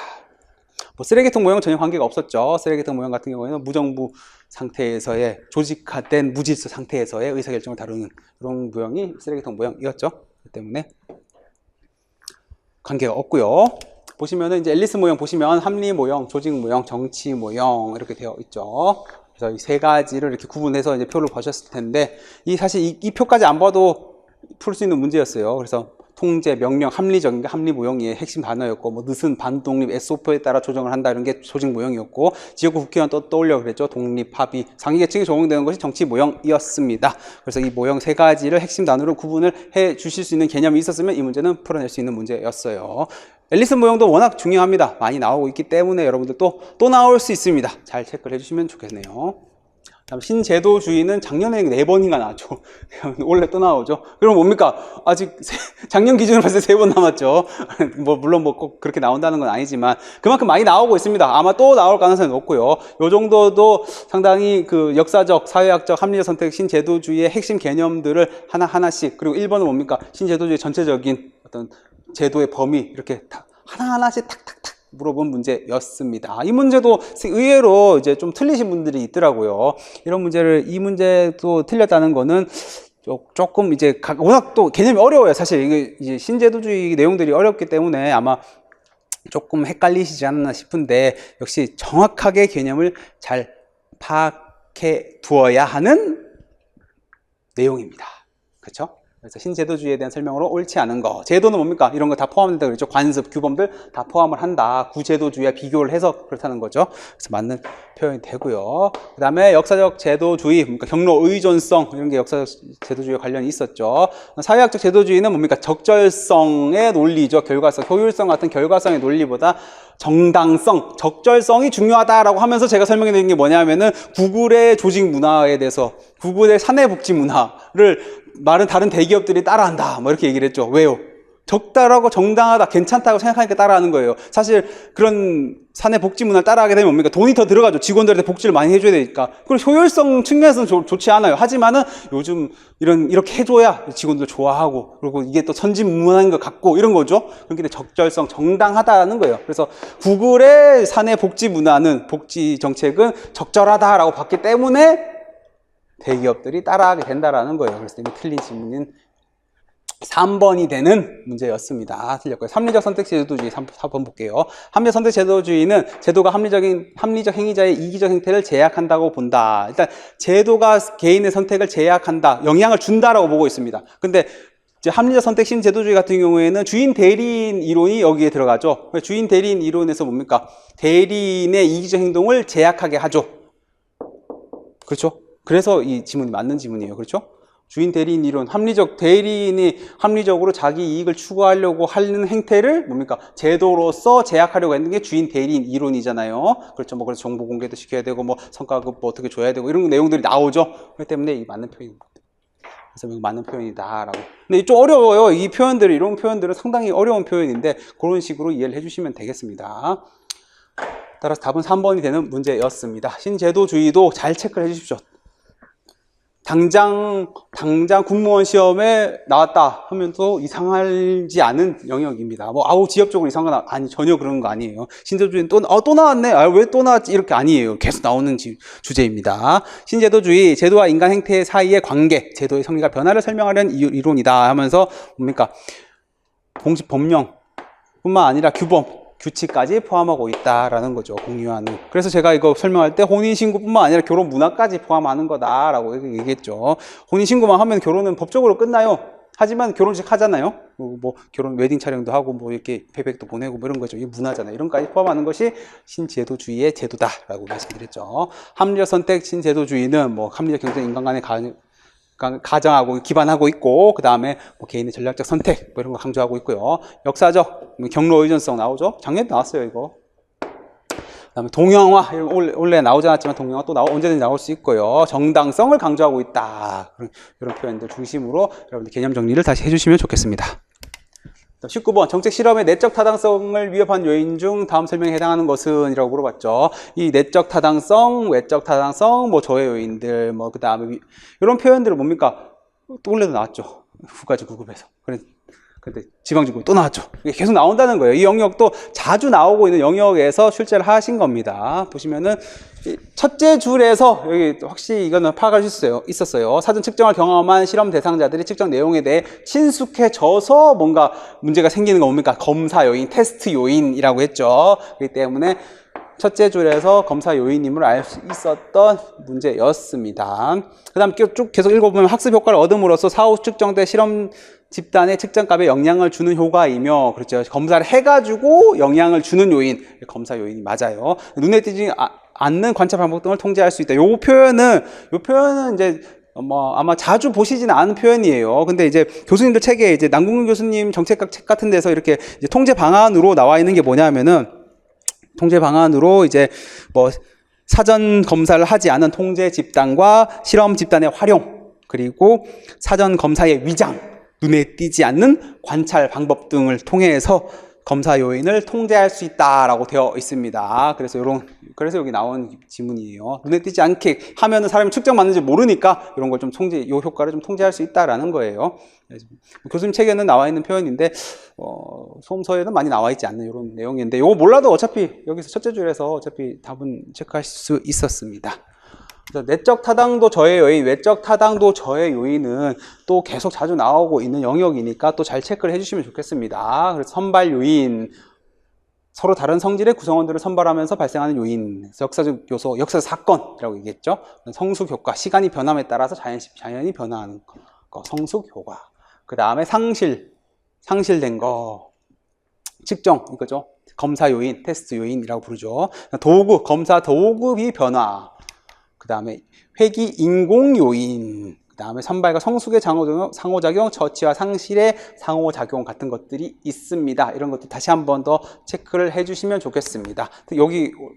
뭐 쓰레기통 모형은 전혀 관계가 없었죠. 쓰레기통 모형 같은 경우에는 무정부 상태에서의 조직화된 무질서 상태에서의 의사결정을 다루는 그런 모형이 쓰레기통 모형이었죠. 그렇기 때문에 관계가 없고요. 보시면은 이제 앨리스 모형 보시면 합리 모형, 조직 모형, 정치 모형 이렇게 되어 있죠. 그래서 이 세 가지를 이렇게 구분해서 이제 표를 보셨을 텐데 사실 이 표까지 안 봐도 풀 수 있는 문제였어요. 그래서 통제, 명령, 합리적인 합리 모형이 핵심 단어였고, 뭐 느슨, 반독립, SOP에 따라 조정을 한다 이런 게 조직 모형이었고, 지역구 국회의원 떠올려 그랬죠. 독립, 합의, 상위계층이 적용되는 것이 정치 모형이었습니다. 그래서 이 모형 세 가지를 핵심 단어로 구분을 해 주실 수 있는 개념이 있었으면 이 문제는 풀어낼 수 있는 문제였어요. 앨리슨 모형도 워낙 중요합니다. 많이 나오고 있기 때문에 여러분들 또 나올 수 있습니다. 잘 체크를 해주시면 좋겠네요. 다음 신제도주의는 작년에 4번인가 나왔죠. 원래 또 나오죠. 그럼 뭡니까? 아직 작년 기준으로 봤을 때 3번 남았죠. 뭐 물론 뭐 꼭 그렇게 나온다는 건 아니지만 그만큼 많이 나오고 있습니다. 아마 또 나올 가능성이 높고요. 요 정도도 상당히 그 역사적, 사회학적, 합리적 선택, 신제도주의의 핵심 개념들을 하나하나씩, 그리고 1번은 뭡니까? 신제도주의 전체적인 어떤 제도의 범위 이렇게 하나하나씩 탁탁탁 물어본 문제였습니다. 이 문제도 의외로 이제 좀 틀리신 분들이 있더라고요. 이 문제도 틀렸다는 거는 조금 이제 워낙 또 개념이 어려워요. 사실 이게 이제 신제도주의 내용들이 어렵기 때문에 아마 조금 헷갈리시지 않나 싶은데 역시 정확하게 개념을 잘 파악해 두어야 하는 내용입니다. 그렇죠? 그래서 신제도주의에 대한 설명으로 옳지 않은 거. 제도는 뭡니까? 이런 거 다 포함된다 그랬죠. 관습, 규범들 다 포함을 한다. 구제도주의와 비교를 해서 그렇다는 거죠. 그래서 맞는 표현이 되고요. 그 다음에 역사적 제도주의, 그러니까 경로 의존성 이런 게 역사적 제도주의와 관련이 있었죠. 사회학적 제도주의는 뭡니까? 적절성의 논리죠. 결과성, 효율성 같은 결과성의 논리보다 정당성, 적절성이 중요하다라고 하면서 제가 설명해 드린 게 뭐냐면은 구글의 조직 문화에 대해서, 구글의 사내복지 문화를 다른 대기업들이 따라한다 뭐 이렇게 얘기를 했죠. 왜요? 적절하고 정당하다, 괜찮다고 생각하니까 따라하는 거예요. 사실 그런 사내 복지 문화를 따라하게 되면 뭡니까? 돈이 더 들어가죠. 직원들한테 복지를 많이 해줘야 되니까. 그리고 효율성 측면에서는 좋지 않아요. 하지만은 요즘 이렇게 해줘야 직원들 좋아하고, 그리고 이게 또 선진문화인 것 같고 이런 거죠. 그렇기 때문에 적절성, 정당하다는 거예요. 그래서 구글의 사내 복지 문화는, 복지 정책은 적절하다라고 봤기 때문에 대기업들이 따라하게 된다라는 거예요. 그래서 이미 틀린 질문인 3번이 되는 문제였습니다. 틀렸고요. 합리적 선택 제도주의 4번 볼게요. 합리적 선택 제도주의는 제도가 합리적 행위자의 이기적 행태를 제약한다고 본다. 일단 제도가 개인의 선택을 제약한다, 영향을 준다라고 보고 있습니다. 근데 이제 합리적 선택 신제도주의 같은 경우에는 주인 대리인 이론이 여기에 들어가죠. 주인 대리인 이론에서 뭡니까? 대리인의 이기적 행동을 제약하게 하죠. 그렇죠? 그래서 이 지문이 맞는 지문이에요. 그렇죠? 주인 대리인 이론, 대리인이 합리적으로 자기 이익을 추구하려고 하는 행태를 뭡니까? 제도로서 제약하려고 하는 게 주인 대리인 이론이잖아요. 그렇죠. 뭐, 그래서 정보 공개도 시켜야 되고, 뭐, 성과급 뭐 어떻게 줘야 되고, 이런 내용들이 나오죠. 그렇기 때문에 이 맞는 표현입니다. 그래서 맞는 표현이다라고. 근데 좀 어려워요. 이 표현들이, 이런 표현들은 상당히 어려운 표현인데, 그런 식으로 이해를 해주시면 되겠습니다. 따라서 답은 3번이 되는 문제였습니다. 신제도주의도 잘 체크를 해주십시오. 당장 국무원 시험에 나왔다 하면서 이상하지 않은 영역입니다. 뭐, 지엽적으로 이상한 건 아니, 전혀 그런 거 아니에요. 신제도주의는 또 나왔네? 왜 또 나왔지? 이렇게 아니에요. 계속 나오는 주제입니다. 신제도주의, 제도와 인간 행태 사이의 관계, 제도의 성리가 변화를 설명하려는 이론이다 하면서 뭡니까? 공식 법령 뿐만 아니라 규칙까지 포함하고 있다라는 거죠. 공유하는. 그래서 제가 이거 설명할 때 혼인신고뿐만 아니라 결혼 문화까지 포함하는 거다라고 얘기했죠. 혼인신고만 하면 결혼은 법적으로 끝나요. 하지만 결혼식 하잖아요. 뭐 결혼 웨딩 촬영도 하고 뭐 이렇게 페백도 보내고 뭐 이런 거죠. 이게 문화잖아요. 이런 것까지 포함하는 것이 신제도주의의 제도다라고 말씀드렸죠. 합리적 선택 신제도주의는 뭐 합리적 경쟁 인간간의 가정하고 기반하고 있고, 그 다음에 뭐 개인의 전략적 선택 뭐 이런 거 강조하고 있고요. 역사적 경로 의존성 나오죠. 작년에 나왔어요 이거. 그 다음에 동형화, 원래 나오지 않았지만 동형화 또 언제든지 나올 수 있고요. 정당성을 강조하고 있다. 이런 표현들 중심으로 여러분들 개념 정리를 다시 해주시면 좋겠습니다. 19번 정책 실험의 내적 타당성을 위협한 요인 중 다음 설명에 해당하는 것은? 이라고 물어봤죠. 이 내적 타당성, 외적 타당성, 뭐 저해 요인들, 뭐 그 다음에 이런 표현들은 뭡니까? 또 원래도 나왔죠. 후가지 구급에서. 근데 지방지구 또 나왔죠. 이게 계속 나온다는 거예요. 이 영역도 자주 나오고 있는 영역에서 출제를 하신 겁니다. 보시면은 첫째 줄에서 여기 확실히 이거는 파악할 수 있었어요. 사전 측정을 경험한 실험 대상자들이 측정 내용에 대해 친숙해져서 뭔가 문제가 생기는 거 뭡니까? 검사 요인, 테스트 요인이라고 했죠. 그렇기 때문에 첫째 줄에서 검사 요인임을 알 수 있었던 문제였습니다. 그 다음 쭉 계속 읽어보면 학습 효과를 얻음으로써 사후 측정된 실험 집단의 측정값에 영향을 주는 효과이며, 그렇죠. 검사를 해가지고 영향을 주는 요인, 검사 요인이 맞아요. 눈에 띄지 않는 관찰 방법 등을 통제할 수 있다. 요 표현은 이제 아마 자주 보시지는 않은 표현이에요. 근데 이제 교수님들 책에 이제 남궁근 교수님 정책학 책 같은 데서 이렇게 이제 통제 방안으로 나와 있는 게 뭐냐면은, 통제 방안으로 이제 뭐 사전 검사를 하지 않은 통제 집단과 실험 집단의 활용, 그리고 사전 검사의 위장, 눈에 띄지 않는 관찰 방법 등을 통해서 검사 요인을 통제할 수 있다라고 되어 있습니다. 그래서 여기 나온 지문이에요. 눈에 띄지 않게 하면은 사람이 측정 맞는지 모르니까 이런 걸 좀 요 효과를 좀 통제할 수 있다라는 거예요. 교수님 책에는 나와 있는 표현인데, 소음서에는 많이 나와 있지 않는 이런 내용인데, 이거 몰라도 어차피 여기서 첫째 줄에서 어차피 답은 체크할 수 있었습니다. 그래서 내적 타당도 저해 요인, 외적 타당도 저해 요인은 또 계속 자주 나오고 있는 영역이니까 또 잘 체크를 해주시면 좋겠습니다. 그래서 선발 요인, 서로 다른 성질의 구성원들을 선발하면서 발생하는 요인, 역사적 요소, 역사적 사건이라고 얘기했죠. 성숙 효과, 시간이 변함에 따라서 자연히 변화하는 거, 성숙 효과. 그 다음에 상실된 거, 측정, 이거죠. 검사 요인, 테스트 요인이라고 부르죠. 도구, 검사 도구비 변화. 그 다음에 회귀 인공 요인, 그 다음에 선발과 성숙의 상호작용, 처치와 상실의 상호작용 같은 것들이 있습니다. 이런 것도 다시 한 번 더 체크를 해주시면 좋겠습니다.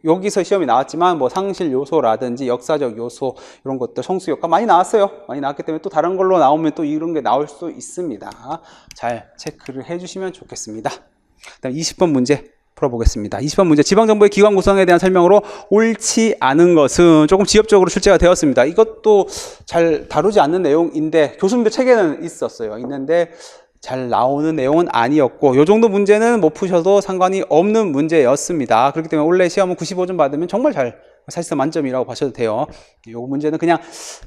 여기서 시험이 나왔지만 뭐 상실 요소라든지 역사적 요소 이런 것들, 성숙 효과 많이 나왔어요. 많이 나왔기 때문에 또 다른 걸로 나오면 또 이런 게 나올 수 있습니다. 잘 체크를 해주시면 좋겠습니다. 그다음 20번 문제 풀어보겠습니다. 20번 문제, 지방정부의 기관 구성에 대한 설명으로 옳지 않은 것은? 조금 지엽적으로 출제가 되었습니다. 이것도 잘 다루지 않는 내용인데 교수님들 책에는 있는데 잘 나오는 내용은 아니었고, 이 정도 문제는 못 푸셔도 상관이 없는 문제였습니다. 그렇기 때문에 원래 시험은 95점 받으면 정말 잘 사실상 만점이라고 봐셔도 돼요. 요 문제는 그냥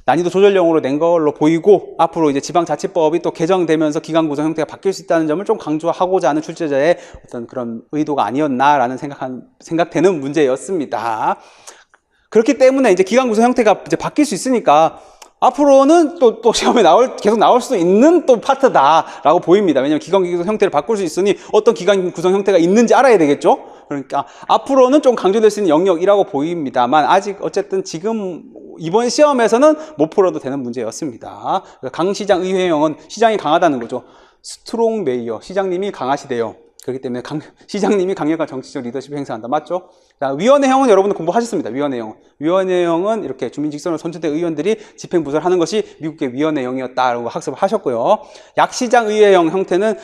난이도 조절용으로 낸 걸로 보이고, 앞으로 이제 지방자치법이 또 개정되면서 기관 구성 형태가 바뀔 수 있다는 점을 좀 강조하고자 하는 출제자의 어떤 그런 의도가 아니었나라는 생각되는 문제였습니다. 그렇기 때문에 이제 기관 구성 형태가 이제 바뀔 수 있으니까 앞으로는 또 시험에 계속 나올 수 있는 또 파트다라고 보입니다. 왜냐하면 기관 구성 형태를 바꿀 수 있으니 어떤 기관 구성 형태가 있는지 알아야 되겠죠? 그러니까 앞으로는 좀 강조될 수 있는 영역이라고 보입니다만, 아직 어쨌든 지금 이번 시험에서는 못 풀어도 되는 문제였습니다. 강 시장 의회형은 시장이 강하다는 거죠. 스트롱 메이어, 시장님이 강하시대요. 그렇기 때문에 시장님이 강력한 정치적 리더십을 행사한다. 맞죠? 자, 위원회형은 여러분들 공부하셨습니다. 위원회형은 이렇게 주민 직선으로 선출된 의원들이 집행부서를 하는 것이 미국의 위원회형이었다라고 학습을 하셨고요. 약시장 의회형 형태는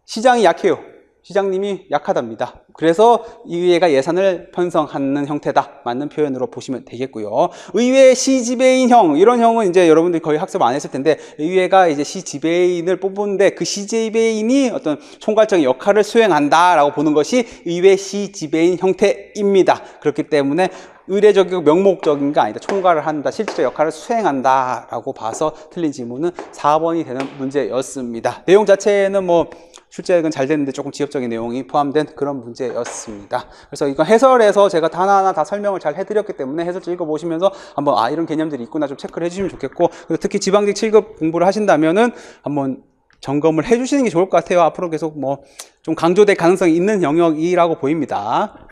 시장이 약해요. 시장님이 약하답니다. 그래서 의회가 예산을 편성하는 형태다. 맞는 표현으로 보시면 되겠고요. 의회 시지배인형, 이런 형은 이제 여러분들이 거의 학습 안 했을 텐데, 의회가 이제 시지배인을 뽑는데 그 시지배인이 어떤 총괄적인 역할을 수행한다라고 보는 것이 의회 시지배인 형태입니다. 그렇기 때문에 의례적이고 명목적인 게 아니다. 총괄을 한다. 실질적 역할을 수행한다. 라고 봐서 틀린 지문은 4번이 되는 문제였습니다. 내용 자체는 뭐 출제는 잘 됐는데 조금 지엽적인 내용이 포함된 그런 문제였습니다. 그래서 이거 해설에서 제가 하나하나 다 설명을 잘 해드렸기 때문에 해설지 읽어보시면서 한번 이런 개념들이 있구나 좀 체크를 해주시면 좋겠고, 그리고 특히 지방직 7급 공부를 하신다면은 한번 점검을 해주시는 게 좋을 것 같아요. 앞으로 계속 뭐 좀 강조될 가능성이 있는 영역이라고 보입니다.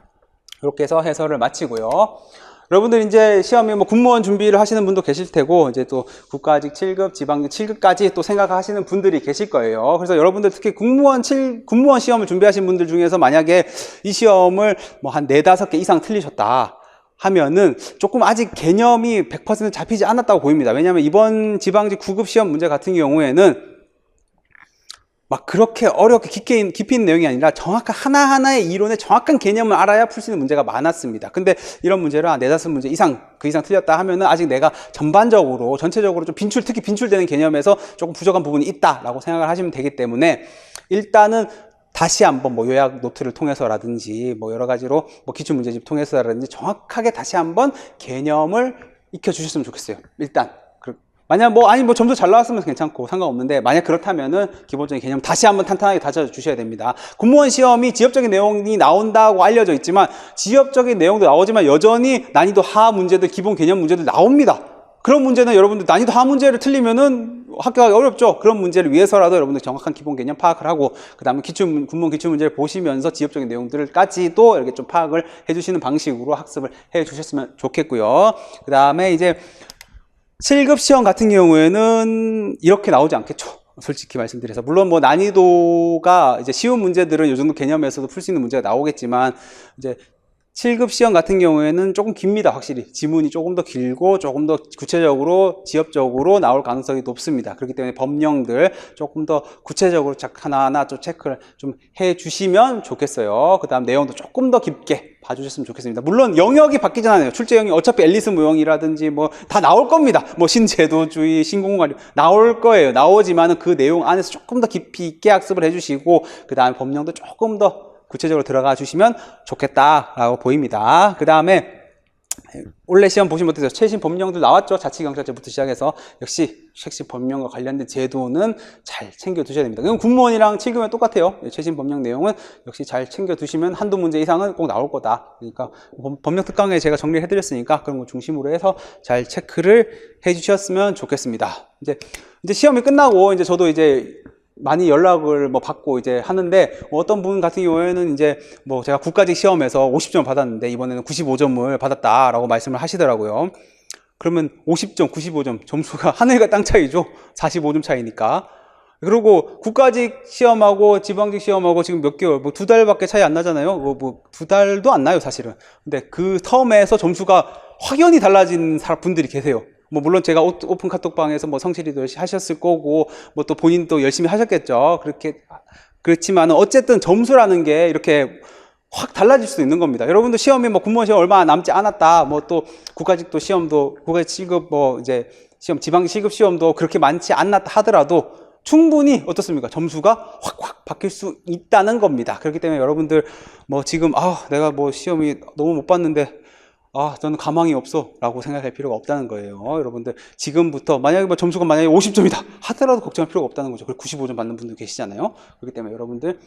이렇게 해서 해설을 마치고요. 여러분들 이제 시험에 뭐 군무원 준비를 하시는 분도 계실 테고, 이제 또 국가직 7급, 지방직 7급까지 또 생각하시는 분들이 계실 거예요. 그래서 여러분들 특히 군무원 시험을 준비하신 분들 중에서 만약에 이 시험을 뭐 한 4, 5개 이상 틀리셨다 하면은 조금 아직 개념이 100% 잡히지 않았다고 보입니다. 왜냐하면 이번 지방직 9급 시험 문제 같은 경우에는 막 그렇게 어렵게 깊이 있는 내용이 아니라 정확한 하나하나의 이론의 정확한 개념을 알아야 풀 수 있는 문제가 많았습니다. 근데 이런 문제를 한 4, 5문제 이상, 그 이상 틀렸다 하면은 아직 내가 전체적으로 좀 특히 빈출되는 개념에서 조금 부족한 부분이 있다라고 생각을 하시면 되기 때문에, 일단은 다시 한번 뭐 요약 노트를 통해서라든지 뭐 여러 가지로 뭐 기출문제집 통해서라든지 정확하게 다시 한번 개념을 익혀주셨으면 좋겠어요. 일단. 만약 뭐 점수 잘 나왔으면 괜찮고 상관없는데, 만약 그렇다면은 기본적인 개념 다시 한번 탄탄하게 다져주셔야 됩니다. 군무원 시험이 지엽적인 내용이 나온다고 알려져 있지만, 지엽적인 내용도 나오지만 여전히 난이도 하 문제들, 기본 개념 문제들 나옵니다. 그런 문제는 여러분들 난이도 하 문제를 틀리면은 합격하기 어렵죠. 그런 문제를 위해서라도 여러분들 정확한 기본 개념 파악을 하고, 그 다음에 군무원 기출 문제를 보시면서 지엽적인 내용들까지도 이렇게 좀 파악을 해주시는 방식으로 학습을 해주셨으면 좋겠고요. 그 다음에 이제 7급 시험 같은 경우에는 이렇게 나오지 않겠죠. 솔직히 말씀드려서. 물론 뭐 난이도가 이제 쉬운 문제들은 이 정도 개념에서도 풀 수 있는 문제가 나오겠지만, 이제 7급 시험 같은 경우에는 조금 깁니다. 확실히 지문이 조금 더 길고 조금 더 구체적으로 지엽적으로 나올 가능성이 높습니다. 그렇기 때문에 법령들 조금 더 구체적으로 하나하나 좀 체크를 좀 해주시면 좋겠어요. 그 다음 내용도 조금 더 깊게 봐주셨으면 좋겠습니다. 물론 영역이 바뀌지 않아요. 출제 영역 어차피 앨리스 무형이라든지 뭐 다 나올 겁니다. 뭐 신제도주의, 신공관리 나올 거예요. 나오지만은 그 내용 안에서 조금 더 깊이 있게 학습을 해주시고, 그 다음에 법령도 조금 더 구체적으로 들어가 주시면 좋겠다라고 보입니다. 그 다음에 원래 시험 보시면 어떠세요? 최신 법령도 나왔죠? 자치경찰제부터 시작해서. 역시 최신 법령과 관련된 제도는 잘 챙겨 두셔야 됩니다. 그럼 군무원이랑 7급은 똑같아요. 최신 법령 내용은 역시 잘 챙겨 두시면 한두 문제 이상은 꼭 나올 거다. 그러니까 법령 특강에 제가 정리를 해드렸으니까 그런 거 중심으로 해서 잘 체크를 해주셨으면 좋겠습니다. 이제 시험이 끝나고 이제 저도 이제 많이 연락을 뭐 받고 이제 하는데, 어떤 분 같은 경우에는 이제 뭐 제가 국가직 시험에서 50점 받았는데 이번에는 95점을 받았다라고 말씀을 하시더라고요. 그러면 50점, 95점 점수가 하늘과 땅 차이죠. 45점 차이니까. 그리고 국가직 시험하고 지방직 시험하고 지금 몇 개월, 뭐 2달밖에 차이 안 나잖아요. 뭐 2달도 안 나요, 사실은. 근데 그 텀에서 점수가 확연히 달라진 분들이 계세요. 뭐 물론 제가 오픈 카톡방에서 뭐 성실히도 하셨을 거고, 뭐 또 본인도 열심히 하셨겠죠. 그렇지만 어쨌든 점수라는 게 이렇게 확 달라질 수도 있는 겁니다. 여러분도 시험이 뭐 군무원 시험 얼마 남지 않았다, 뭐 또 국가직도 시험도 국가직 7급 뭐 이제 시험, 지방 7급 시험도 그렇게 많지 않았다 하더라도 충분히 어떻습니까? 점수가 확 바뀔 수 있다는 겁니다. 그렇기 때문에 여러분들 뭐 지금 내가 뭐 시험이 너무 못 봤는데 저는 가망이 없어 라고 생각할 필요가 없다는 거예요. 여러분들 지금부터 만약에 뭐 점수가 만약에 50점이다 하더라도 걱정할 필요가 없다는 거죠. 그리고 95점 받는 분도 계시잖아요. 그렇기 때문에 여러분들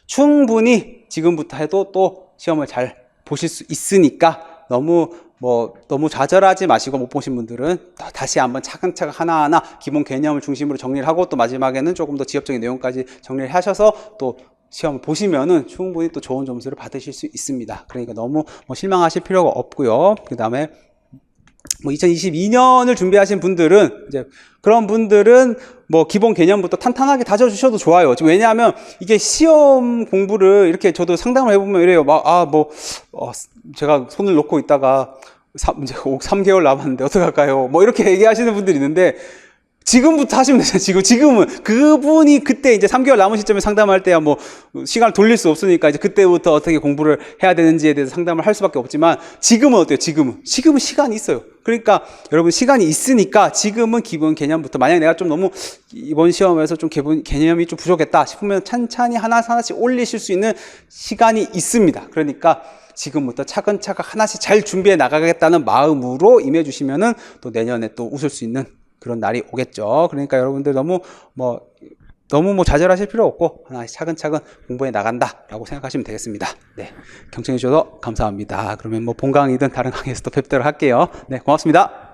충분히 지금부터 해도 또 시험을 잘 보실 수 있으니까 너무 좌절하지 마시고, 못 보신 분들은 다시 한번 차근차근 하나하나 기본 개념을 중심으로 정리를 하고, 또 마지막에는 조금 더 지엽적인 내용까지 정리를 하셔서 또 시험을 보시면은 충분히 또 좋은 점수를 받으실 수 있습니다. 그러니까 너무 실망하실 필요가 없고요. 그 다음에 2022년을 준비하신 분들은, 이제 그런 분들은 기본 개념부터 탄탄하게 다져주셔도 좋아요. 왜냐하면 이게 시험 공부를 이렇게 저도 상담을 해보면 이래요. 제가 손을 놓고 있다가 이제 3개월 남았는데 어떡할까요? 이렇게 얘기하시는 분들이 있는데, 지금부터 하시면 되잖아요. 지금은 그분이 그때 이제 3개월 남은 시점에 상담할 때야 시간을 돌릴 수 없으니까 이제 그때부터 어떻게 공부를 해야 되는지에 대해서 상담을 할 수밖에 없지만, 지금은 어때요? 지금은 시간이 있어요. 그러니까 여러분 시간이 있으니까 지금은 기본 개념부터, 만약에 내가 좀 너무 이번 시험에서 좀 기본 개념이 좀 부족했다 싶으면 찬찬히 하나씩 올리실 수 있는 시간이 있습니다. 그러니까 지금부터 차근차근 하나씩 잘 준비해 나가겠다는 마음으로 임해주시면은 또 내년에 또 웃을 수 있는 그런 날이 오겠죠. 그러니까 여러분들 너무 좌절하실 필요 없고 하나씩 차근차근 공부해 나간다라고 생각하시면 되겠습니다. 네, 경청해 주셔서 감사합니다. 그러면 본 강의든 다른 강의에서 또 뵙도록 할게요. 네, 고맙습니다.